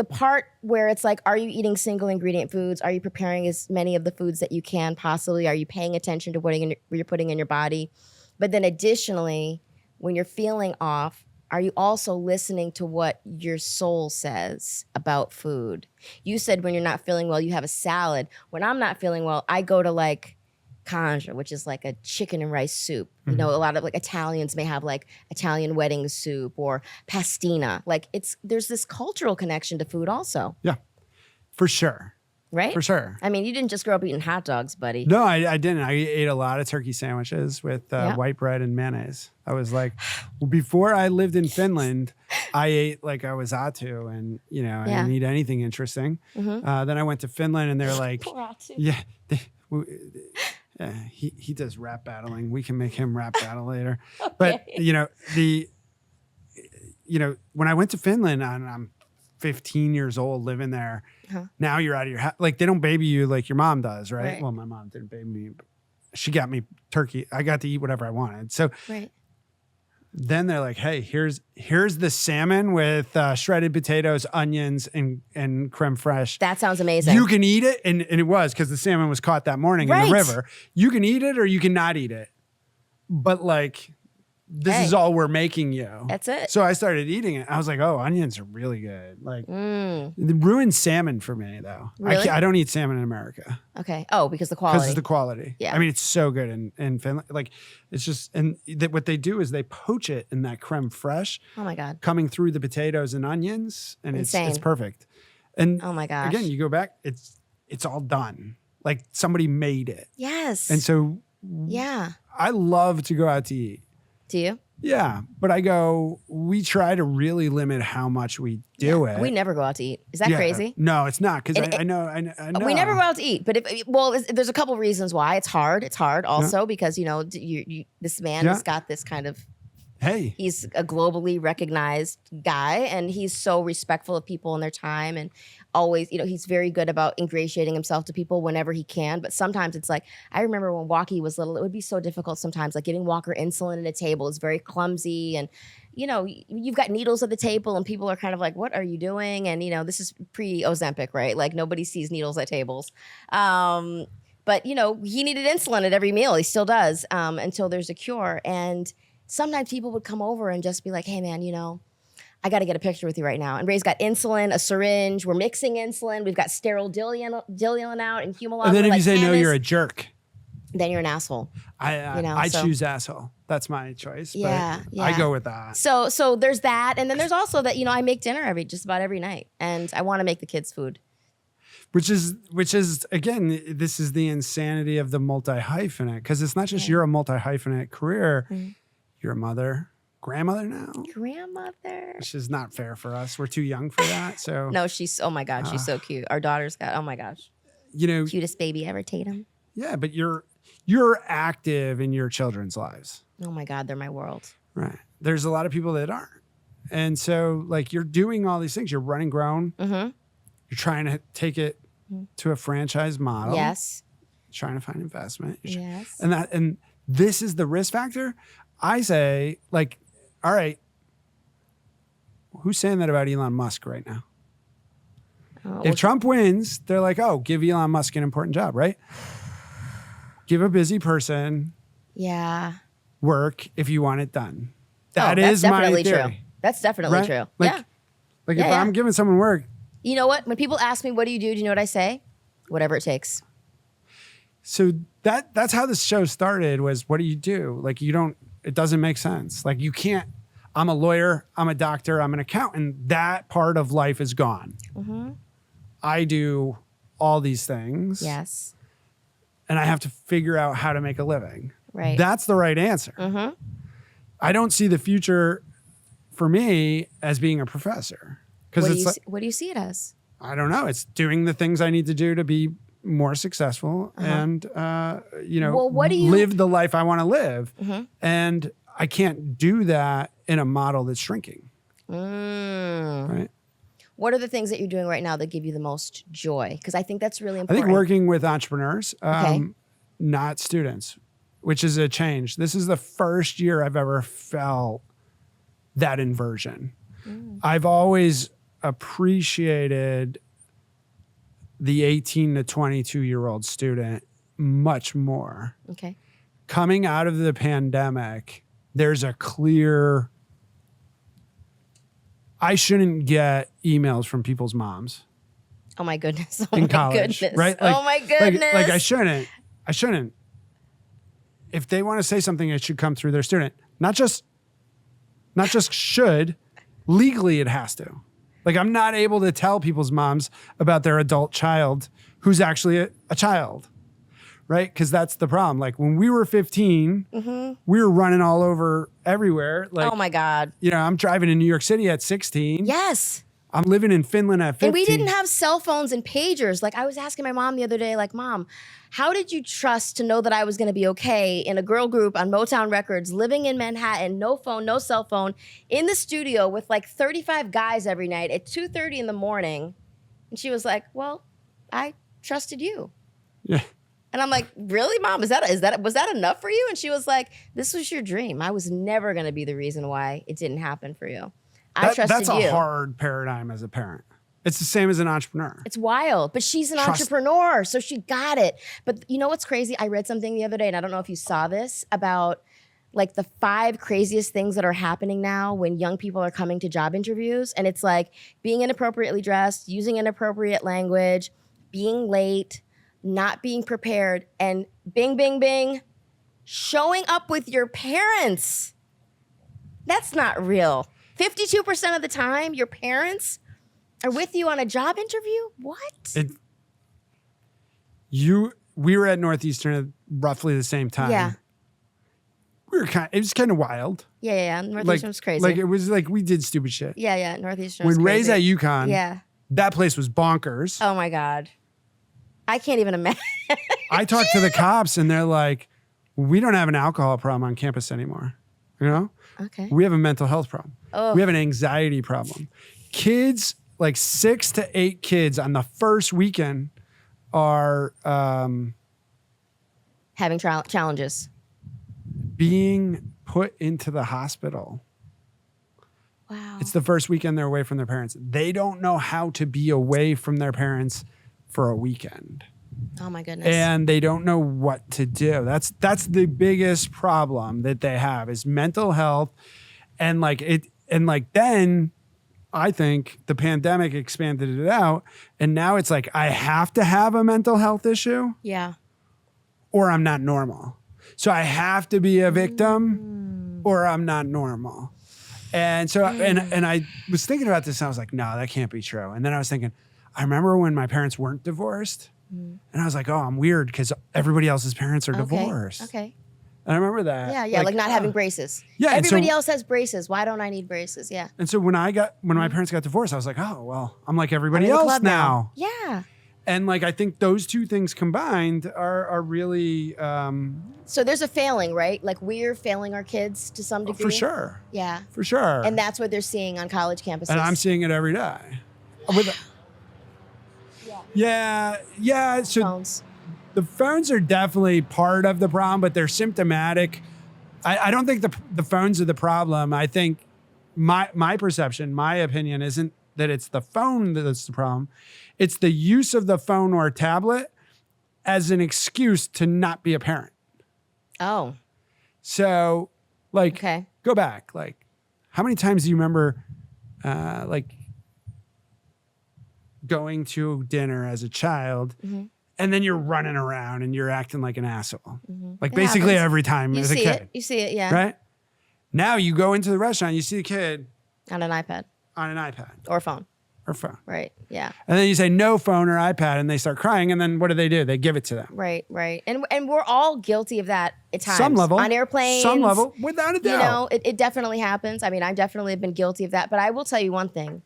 part where it's like, are you eating single ingredient foods? Are you preparing as many of the foods that you can possibly? Are you paying attention to what you're putting in your body? But then additionally, when you're feeling off, are you also listening to what your soul says about food? You said when you're not feeling well, you have a salad. When I'm not feeling well, I go to like canja, which is like a chicken and rice soup. Mm-hmm. You know, a lot of like Italians may have like Italian wedding soup or pastina. Like, there's this cultural connection to food also. Yeah, for sure. Right? For sure. I mean, you didn't just grow up eating hot dogs, buddy. No, I didn't. I ate a lot of turkey sandwiches with white bread and mayonnaise. I was like, before I lived in Finland, I ate like I was Atu, and, you know, I didn't eat anything interesting. Mm-hmm. Then I went to Finland, and they're like, Yeah, he does rap battling. We can make him rap battle later. Okay. But when I went to Finland and I'm 15 years old living there, now you're out of your house. Like they don't baby you like your mom does, right? Well, my mom didn't baby me, but she got me turkey. I got to eat whatever I wanted. So then they're like, hey, here's the salmon with shredded potatoes, onions, and creme fraiche. That sounds amazing. You can eat it. And it was because the salmon was caught that morning in the river. You can eat it or you can not eat it. But like, this is all we're making you. That's it. So I started eating it. I was like, oh, onions are really good. Like, it ruined salmon for me, though. Really? I don't eat salmon in America. Okay. Oh, because the quality. Because of the quality. Yeah. I mean, it's so good in Finland. Like, it's just, and what they do is they poach it in that creme fraiche. Oh, my God. Coming through the potatoes and onions. And it's perfect. And oh, my gosh. Again, you go back, it's all done. Like, somebody made it. Yes. And so, I love to go out to eat. Do you? Yeah, but we try to really limit how much we do it. We never go out to eat. Is that crazy? No, it's not, because I know. We never go out to eat, but there's a couple reasons why. It's hard. It's hard also because, this man has got this kind of, he's a globally recognized guy, and he's so respectful of people and their time, and always, he's very good about ingratiating himself to people whenever he can. But sometimes it's like, I remember when Walkie was little, it would be so difficult sometimes, like giving Walker insulin at a table is very clumsy, and you've got needles at the table and people are kind of like, what are you doing? And this is pre-Ozempic, right? Like nobody sees needles at tables. But he needed insulin at every meal. He still does, until there's a cure. And sometimes people would come over and just be like, hey man, I got to get a picture with you right now. And Ray's got insulin, a syringe. We're mixing insulin. We've got sterile diluent out and Humalog. And then if you say no, you're a jerk. Then you're an asshole. I choose asshole. That's my choice. Yeah, I go with that. So there's that. And then there's also that, I make dinner just about every night. And I want to make the kids food. Which is again, this is the insanity of the multi-hyphenate. Because it's not just you're a multi-hyphenate career. Mm-hmm. You're a mother. Grandmother now? Grandmother. Which is not fair for us. We're too young for that. So no, oh my God, she's so cute. Our daughter's got, oh my gosh. Cutest baby ever, Tatum. Yeah, but you're active in your children's lives. Oh my God, they're my world. Right. There's a lot of people that aren't. And so like you're doing all these things. You're running grown. Mm-hmm. You're trying to take it to a franchise model. Yes. Trying to find investment. Yes. And this is the risk factor. I say, like, all right, who's saying that about Elon Musk right now? If Trump wins, they're like, oh, give Elon Musk an important job, right? Give a busy person work if you want it done. That's definitely my theory. True. That's definitely true. Like if I'm giving someone work. You know what? When people ask me, what do? Do you know what I say? Whatever it takes. So that's how this show started was, what do you do? Like it doesn't make sense. Like you can't, I'm a lawyer, I'm a doctor, I'm an accountant. That part of life is gone. Mm-hmm. I do all these things. Yes. And I have to figure out how to make a living. Right. That's the right answer. Mm-hmm. I don't see the future for me as being a professor. What do you see it as? I don't know. It's doing the things I need to do to be more successful and live the life I want to live. Mm-hmm. And I can't do that in a model that's shrinking. Right? What are the things that you're doing right now that give you the most joy? Because I think that's really important. I think working with entrepreneurs, not students, which is a change. This is the first year I've ever felt that inversion. I've always appreciated the 18 to 22-year-old student much more. Okay. Coming out of the pandemic, there's a clear, I shouldn't get emails from people's moms. Oh my goodness. In college, right? Like, oh my goodness. Like I shouldn't. If they want to say something, it should come through their student. Not just should, legally it has to. Like I'm not able to tell people's moms about their adult child who's actually a child, right? Because that's the problem. Like when we were 15, we were running all over everywhere. Like, oh my God. I'm driving in New York City at 16. Yes. I'm living in Finland at 50. And we didn't have cell phones and pagers. Like I was asking my mom the other day, like, Mom, how did you trust to know that I was going to be okay in a girl group on Motown Records, living in Manhattan, no phone, no cell phone, in the studio with like 35 guys every night at 2:30 in the morning? And she was like, well, I trusted you. Yeah. And I'm like, really, Mom? Was that enough for you? And she was like, this was your dream. I was never going to be the reason why it didn't happen for you. I trusted that's you. a hard paradigm as a parent. It's the same as an entrepreneur. It's wild, but she's an entrepreneur, so she got it. But you know what's crazy? I read something the other day, and I don't know if you saw this, about like the 5 craziest things that are happening now when young people are coming to job interviews. And it's like being inappropriately dressed, using inappropriate language, being late, not being prepared, and bing, bing, bing, showing up with your parents. That's not real. 52% of the time, your parents are with you on a job interview? What? We were at Northeastern at roughly the same time. Yeah. It was kind of wild. Yeah. Northeastern was crazy. Like it was like we did stupid shit. Yeah. Northeastern was When crazy. Ray's at UConn, yeah. that place was bonkers. Oh my God. I can't even imagine. I talked to the cops and they're like, we don't have an alcohol problem on campus anymore. You know? Okay. We have a mental health problem. Oh. We have an anxiety problem. Kids, like 6 to 8 kids on the first weekend are having challenges. Being put into the hospital. Wow. It's the first weekend they're away from their parents. They don't know how to be away from their parents for a weekend. Oh my goodness. And they don't know what to do. That's the biggest problem that they have is mental health. And then I think the pandemic expanded it out. And now it's like, I have to have a mental health issue. Yeah. Or I'm not normal. So I have to be a victim or I'm not normal. And so, and I was thinking about this and I was like, no, that can't be true. And then I was thinking, I remember when my parents weren't divorced and I was like, oh, I'm weird because everybody else's parents are divorced. Okay. And I remember that. Yeah. Like not having braces. Yeah. Everybody else has braces. Why don't I need braces? Yeah. And so when my parents got divorced, I was like, oh, well, I'm like everybody I'm in the else club now. Yeah. And like, I think those two things combined are really. So there's a failing, right? Like we're failing our kids to some degree. For sure. Yeah. For sure. And that's what they're seeing on college campuses. And I'm seeing it every day. Yeah. So phones. The phones are definitely part of the problem, but they're symptomatic. I don't think the phones are the problem. I think my perception, my opinion isn't that it's the phone that's the problem. It's the use of the phone or tablet as an excuse to not be a parent. Oh. So, like, go back. Like, how many times do you remember, going to dinner as a child, and then you're running around and you're acting like an asshole? Like, basically every time as a kid. You see it, yeah. Right? Now you go into the restaurant, you see a kid on an iPad. Or phone. Right. Yeah. And then you say no phone or iPad and they start crying. And then what do? They give it to them. Right. And we're all guilty of that at times. Some level. On airplanes. Some level, without a doubt. You know, it definitely happens. I mean, I definitely have been guilty of that. But I will tell you one thing.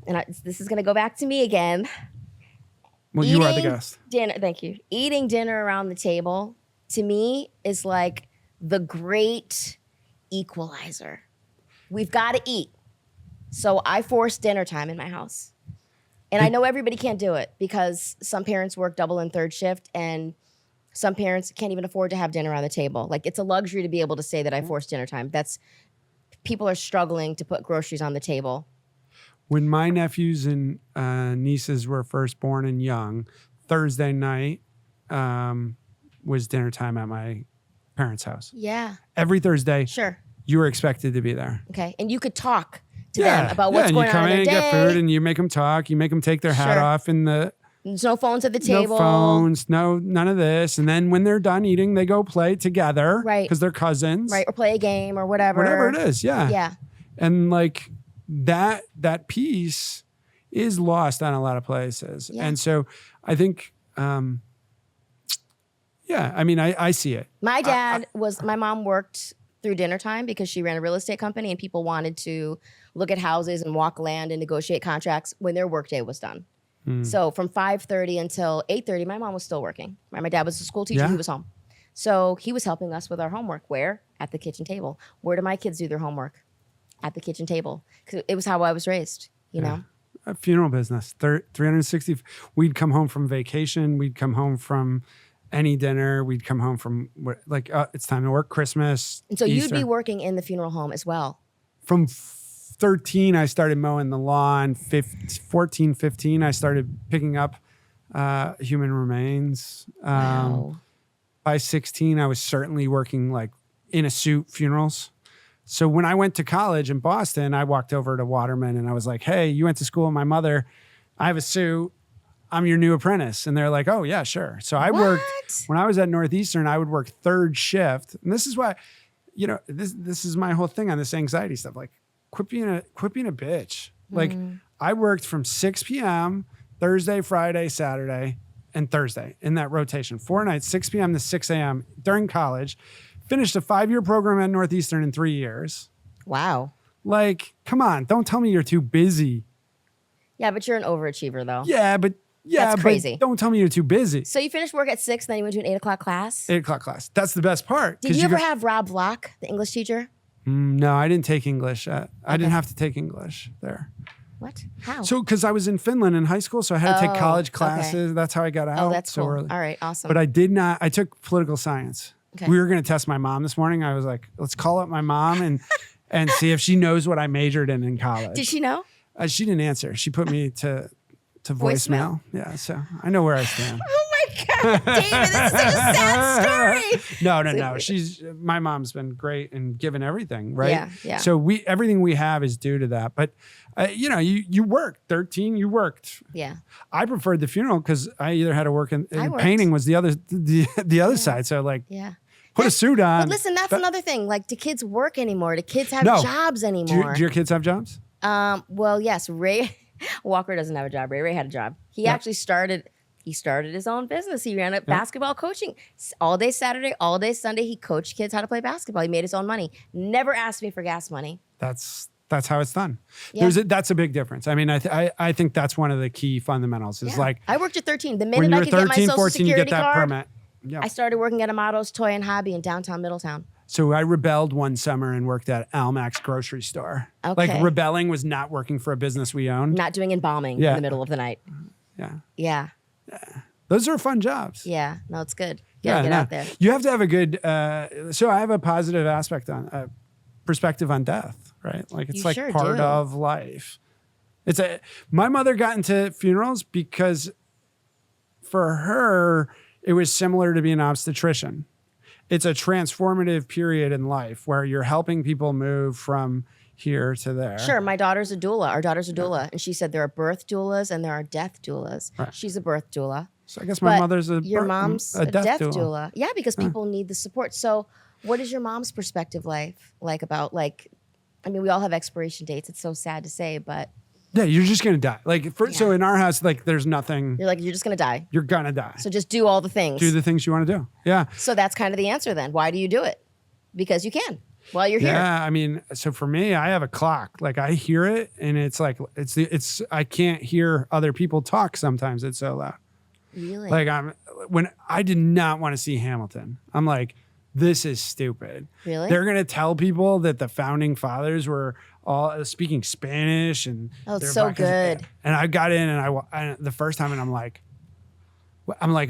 And this is going to go back to me again. Well, you are the guest. Thank you. Eating dinner around the table, to me, is like the great equalizer. We've got to eat. So I force dinner time in my house. And I know everybody can't do it because some parents work double and third shift and some parents can't even afford to have dinner on the table. Like it's a luxury to be able to say that I forced dinner time. People are struggling to put groceries on the table. When my nephews and nieces were first born and young, Thursday night was dinner time at my parents' house. Yeah. Every Thursday. Sure. You were expected to be there. Okay. And you could talk to them about what's going on in their day. You come in and get food and you make them talk. You make them take their hat off and there's no phones at the table. No phones, none of this. And then when they're done eating, they go play together. Right. Because they're cousins. Right. Or play a game or whatever. Whatever it is. Yeah. Yeah. And like that piece is lost on a lot of places. Yeah. And so I think, I mean, I see it. My mom worked through dinner time because she ran a real estate company and people wanted to look at houses and walk land and negotiate contracts when their workday was done. Mm. So from 5:30 until 8:30, my mom was still working. My dad was a school teacher. Yeah. He was home. So he was helping us with our homework. Where? At the kitchen table. Where do my kids do their homework? At the kitchen table. Because it was how I was raised, you know? A funeral business, 360. We'd come home from vacation. We'd come home from any dinner. We'd come home from it's time to work, Christmas, And so Easter. you'd be working in the funeral home as well. From 13, I started mowing the lawn. 14, 15, I started picking up human remains. Wow. By 16, I was certainly working like in a suit funerals. So when I went to college in Boston, I walked over to Waterman and I was like, hey, you went to school with my mother. I have a suit. I'm your new apprentice. And they're like, oh, yeah, sure. So I worked, when I was at Northeastern, I would work third shift. And this is why, this is my whole thing on this anxiety stuff. Like, quit being a bitch. Like, I worked from 6 p.m. Thursday, Friday, Saturday, and Thursday in that rotation. 4 nights, 6 p.m. to 6 a.m. during college. Finished a 5-year program at Northeastern in 3 years. Wow. Like, come on, don't tell me you're too busy. Yeah, but you're an overachiever, though. Yeah, but That's crazy. Don't tell me you're too busy. So you finished work at 6, then you went to an 8 o'clock class? 8 o'clock class. That's the best part. Did you ever have Rob Block, the English teacher? No, I didn't take English. I didn't have to take English there. What? How? So, because I was in Finland in high school, so I had to take college classes. Okay. That's how I got out. Oh, that's so cool. early. All right, awesome. But I did not. I took political science. Okay. We were going to test my mom this morning. I was like, let's call up my mom and see if she knows what I majored in college. Did she know? She didn't answer. She put me to voicemail. Yeah, so I know where I stand. Oh my God, David, this is such a sad story. No. My mom's been great and given everything, right? Yeah. So everything we have is due to that. But you worked 13. You worked. Yeah. I preferred the funeral because I either had to work in I worked. painting was the other side. So put a suit on. But listen, that's another thing. Like, do kids work anymore? Do kids have No. jobs anymore? Do your kids have jobs? Well, yes. Ray Walker doesn't have a job. Ray had a job. He actually started his own business. He ran a basketball coaching all day Saturday, all day Sunday. He coached kids how to play basketball. He made his own money. Never asked me for gas money. That's how it's done. Yeah. That's a big difference. I mean, I think that's one of the key fundamentals is like I worked at 13. The when minute you're I could get my 13, Social 14, you Security get that card, permit. Yeah. I started working at Amato's Toy and Hobby in downtown Middletown. So I rebelled one summer and worked at Almac's grocery store. Okay. Like rebelling was not working for a business we owned. Not doing embalming in the middle of the night. Yeah. Yeah. Those are fun jobs. Yeah. No, it's good. You gotta get out there. You have to have a good, so I have a positive aspect on, perspective on death, right? Like it's You like sure part do. of life. My mother got into funerals because for her, it was similar to being an obstetrician. It's a transformative period in life where you're helping people move from here to there. Sure. My daughter's a doula. Our daughter's a doula. And she said there are birth doulas and there are death doulas. Right. She's a birth doula. So I guess my But mother's your mom's a death doula. doula. Yeah, because people need the support. So what is your mom's perspective like about I mean, we all have expiration dates. It's so sad to say, but Yeah, you're just gonna die. So in our house, there's nothing. you're just going to die. You're gonna die. So just do all the things. Do the things you want to do. Yeah. So that's kind of the answer then. Why do you do it? Because you can while you're here. Yeah, I mean, so for me, I have a clock. Like I hear it, and it's like it's. I can't hear other people talk sometimes. It's so loud. Really? Like when I did not want to see Hamilton. I'm like, this is stupid. Really? They're gonna tell people that the founding fathers were all speaking Spanish and. Oh, it's they're so black as- good. And I got in, and I the first time, and I'm like,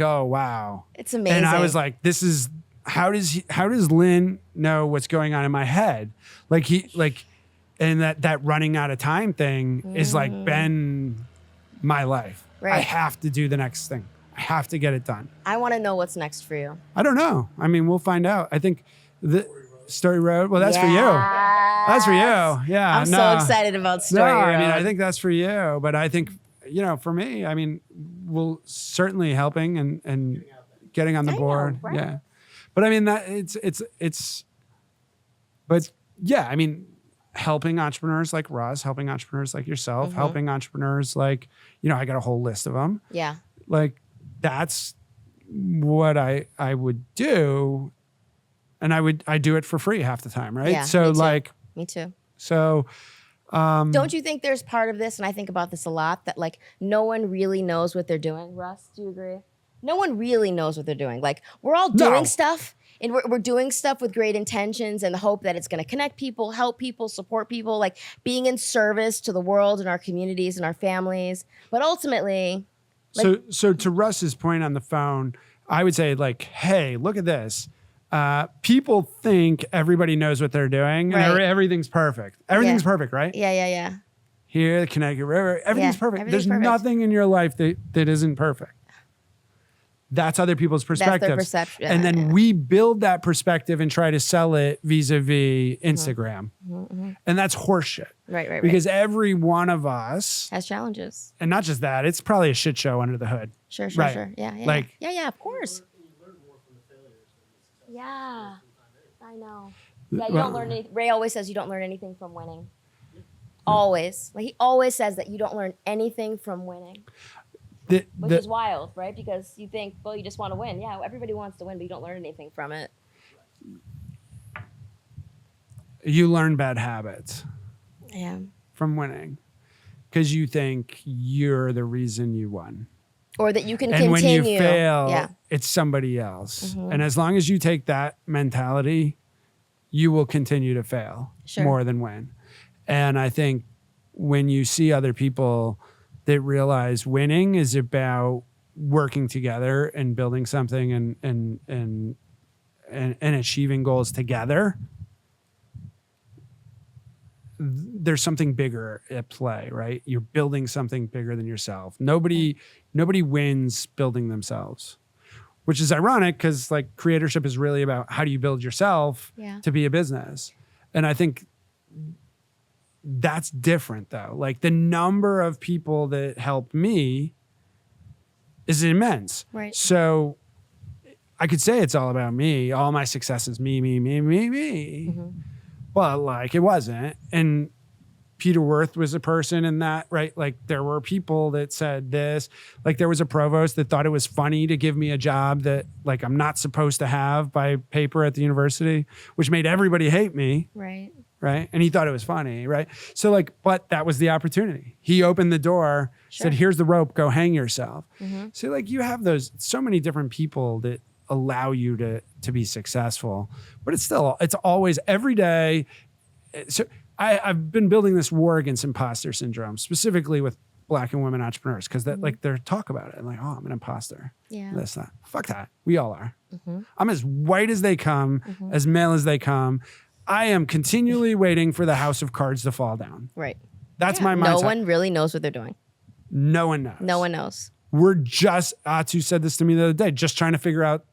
oh wow. It's amazing. And I was like, this is. How does Lynn know what's going on in my head? And that running out of time thing is been my life. Right. I have to do the next thing. I have to get it done. I want to know what's next for you. I don't know. I mean, we'll find out. I think the Story Road. Well, that's for you. That's for you. Yeah. I'm so excited about Story Road. I mean, I think that's for you. But I think, for me, I mean, we'll certainly helping and getting on the board. right. Yeah. But I mean that but yeah, I mean, helping entrepreneurs like Roz, helping entrepreneurs like yourself, helping entrepreneurs like, I got a whole list of them. Yeah. Like that's what I would do. And I do it for free half the time. Right. Yeah, So me too. Me too. So Don't you think there's part of this, and I think about this a lot, that like no one really knows what they're doing? Russ, do you agree? No one really knows what they're doing. Like we're all doing stuff, and we're doing stuff with great intentions and the hope that it's going to connect people, help people, support people, like being in service to the world and our communities and our families. But ultimately, like, so to Russ's point on the phone, I would say like, hey, look at this. People think everybody knows what they're doing, and everything's perfect. Everything's perfect, right? Yeah. Here, the Connecticut River, everything's perfect. Everything's There's perfect. nothing in your life that isn't perfect. That's other people's perspectives. That's their perception. And then we build that perspective and try to sell it vis-a-vis Instagram. And that's horseshit. Right. Because every one of us has challenges. And not just that, it's probably a shit show under the hood. Sure. Yeah. Like, yeah, of course. Yeah, I know. Yeah, you don't learn anything. Ray always says you don't learn anything from winning. Always. Like he always says that you don't learn anything from winning. Which is wild, right? Because you think, well, you just want to win. Yeah, everybody wants to win, but you don't learn anything from it. You learn bad habits. Yeah. From winning. Because you think you're the reason you won. Or that you can and continue. And when you fail, it's somebody else. And as long as you take that mentality, you will continue to fail more than win. And I think when you see other people that realize winning is about working together and building something and achieving goals together, there's something bigger at play, right? You're building something bigger than yourself. Nobody wins building themselves, which is ironic because like creatorship is really about how do you build yourself to be a business. And I think that's different though. Like the number of people that helped me is immense. Right. So I could say it's all about me. All my success is me. But like it wasn't. And Peter Worth was a person in that, right? Like there were people that said this, like there was a provost that thought it was funny to give me a job that like I'm not supposed to have by paper at the university, which made everybody hate me. Right. And he thought it was funny. Right. So like, but that was the opportunity. He opened the door, said, here's the rope, go hang yourself. So like you have so many different people that allow you to be successful, but it's always every day. So I've been building this war against imposter syndrome, specifically with Black and women entrepreneurs, because that like they're talk about it and like, oh, I'm an imposter. Yeah. That's not. Fuck that. We all are. I'm as white as they come, as male as they come. I am continually waiting for the house of cards to fall down. Right. That's my mindset. No one really knows what they're doing. No one knows. No one knows. We're just, Atu said this to me the other day, just trying to figure out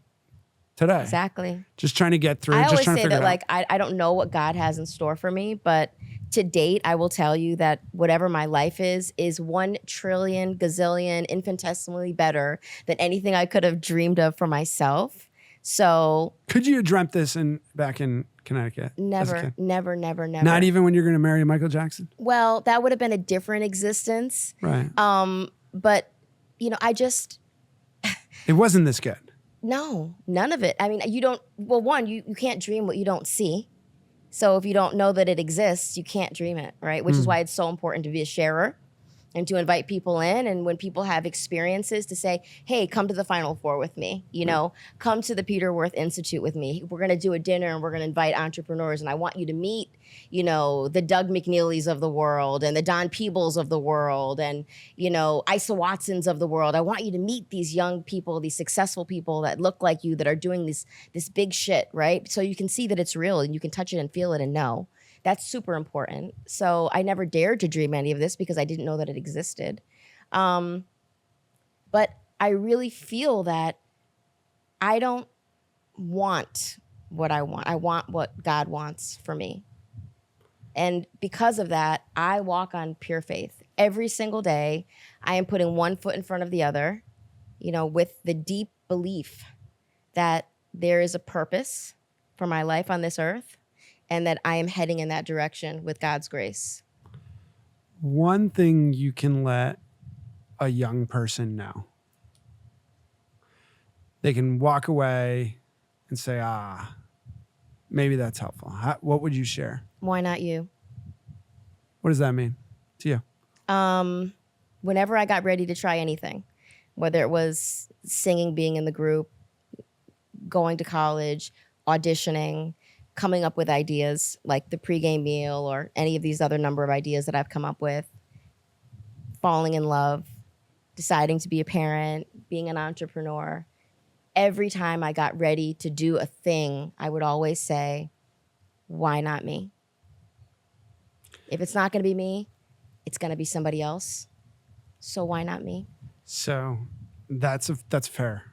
today. Exactly. Just trying to get through. I just always trying say to figure that like I don't know what God has in store for me, but to date, I will tell you that whatever my life is 1 trillion gazillion infinitesimally better than anything I could have dreamed of for myself. So could you have dreamt this back in Connecticut? Never. Not even when you're going to marry Michael Jackson? Well, that would have been a different existence. Right. But you know, it wasn't this good. No, none of it. I mean, you can't dream what you don't see. So if you don't know that it exists, you can't dream it, right? Which is why it's so important to be a sharer and to invite people in. And when people have experiences to say, hey, come to the Final Four with me, come to the Peter Worth Institute with me. We're going to do a dinner and we're going to invite entrepreneurs. And I want you to meet, the Doug McNeelys of the world and the Don Peebles of the world and, Isa Watsons of the world. I want you to meet these young people, these successful people that look like you, that are doing this big shit, right? So you can see that it's real and you can touch it and feel it and know. That's super important. So I never dared to dream any of this because I didn't know that it existed. But I really feel that I don't want what I want. I want what God wants for me. And because of that, I walk on pure faith. Every single day, I am putting one foot in front of the other, with the deep belief that there is a purpose for my life on this earth, and that I am heading in that direction with God's grace. One thing you can let a young person know. They can walk away and say, maybe that's helpful. What would you share? Why not you? What does that mean to you? Whenever I got ready to try anything, whether it was singing, being in the group, going to college, auditioning, coming up with ideas like the pregame meal or any of these other number of ideas that I've come up with, falling in love, deciding to be a parent, being an entrepreneur. Every time I got ready to do a thing, I would always say, why not me? If it's not going to be me, it's going to be somebody else. So why not me? So that's fair.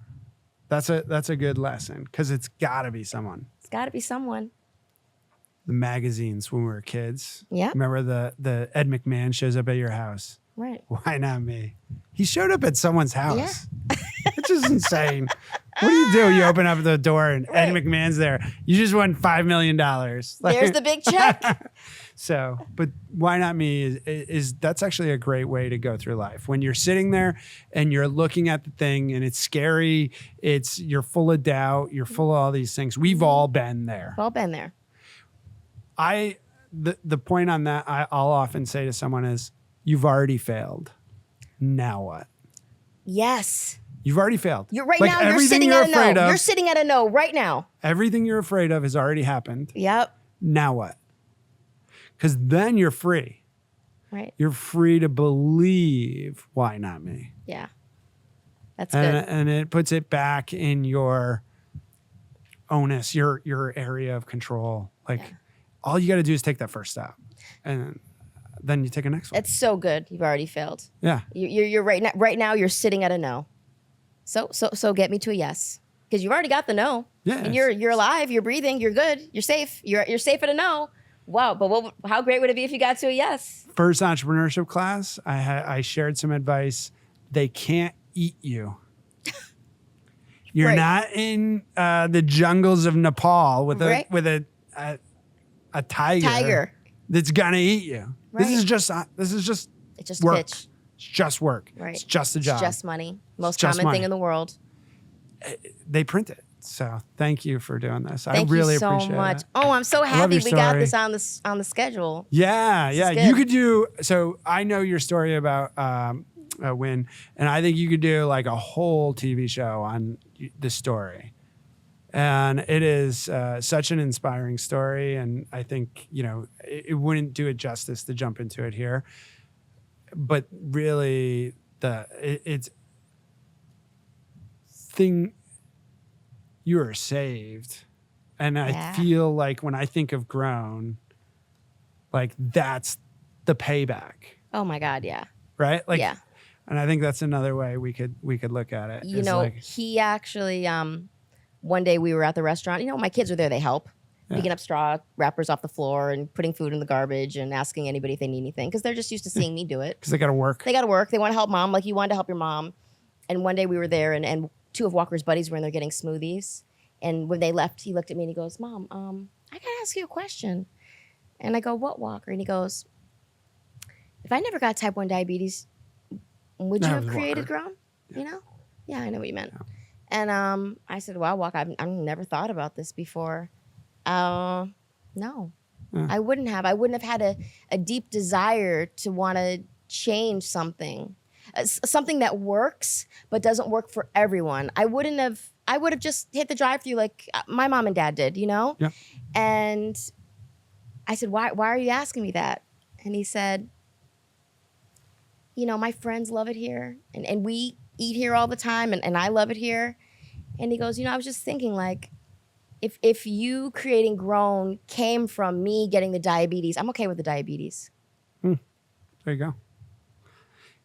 That's a good lesson because it's got to be someone. It's got to be someone. The magazines when we were kids. Yeah. Remember the Ed McMahon shows up at your house. Right. Why not me? He showed up at someone's house. Yeah. Which is insane. What do? You open up the door and Ed McMahon's there. You just won $5 million. There's the big check. So, but why not me is that's actually a great way to go through life. When you're sitting there and you're looking at the thing and it's scary, you're full of doubt, you're full of all these things. We've all been there. We've all been there. The point on that I'll often say to someone is, you've already failed. Now what? Yes. You've already failed. You're now. You're sitting at a no. You're sitting at a no right now. Everything you're afraid of has already happened. Yep. Now what? Because then you're free. Right. You're free to believe. Why not me? Yeah. That's good. And it puts it back in your onus, your area of control. Like all you got to do is take that first step, and then you take a next one. It's so good. You've already failed. Yeah. You're right now. Right now, you're sitting at a no. So get me to a yes, because you've already got the no. Yeah. And you're alive. You're breathing. You're good. You're safe. You're safe at a no. Wow. But how great would it be if you got to a yes? First entrepreneurship class, I shared some advice. They can't eat you. You're not in the jungles of Nepal with a tiger that's gonna eat you. Right. This is just it's just work. pitch. It's just work. Right. It's just a job. It's just money. Most common thing in the world. They print it. So thank you for doing this. Thank I really you so appreciate much. it. Oh, I'm so happy we got this on the schedule. Yeah. You could do. So I know your story about Win, and I think you could do like a whole TV show on the story. And it is such an inspiring story, and I think it wouldn't do it justice to jump into it here. But really, it's thing. You are saved, and I feel like when I think of Grown, like that's the payback. Oh my God, yeah. Right, like, yeah. And I think that's another way we could look at it. He actually. One day we were at the restaurant. My kids are there. They help. Picking up straw wrappers off the floor and putting food in the garbage and asking anybody if they need anything because they're just used to seeing me do it. Because they got to work. They got to work. They want to help mom like you wanted to help your mom. And one day we were there and two of Walker's buddies were in there getting smoothies. And when they left, he looked at me and he goes, Mom, I got to ask you a question. And I go, what, Walker? And he goes, if I never got type 1 diabetes, would you have created Grown? Yeah. Yeah, I know what you meant. Yeah. And I said, wow, Walker, I've never thought about this before. No, I wouldn't have. I wouldn't have had a deep desire to want to change something. Something that works but doesn't work for everyone. I would have just hit the drive-through like my mom and dad did, Yeah. And I said, why are you asking me that? And he said, my friends love it here. And we eat here all the time and I love it here. And he goes, I was just thinking like, if you creating Grown came from me getting the diabetes, I'm okay with the diabetes. There you go.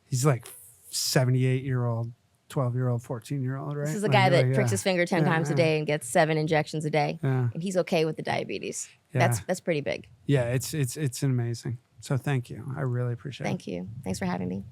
He's like 78-year-old, 12-year-old, 14-year-old, right? This is the guy that pricks his finger 10 times a day and gets 7 injections a day. Yeah. And he's okay with the diabetes. Yeah. That's pretty big. Yeah, it's amazing. So thank you. I really appreciate it. Thank you. Thanks for having me.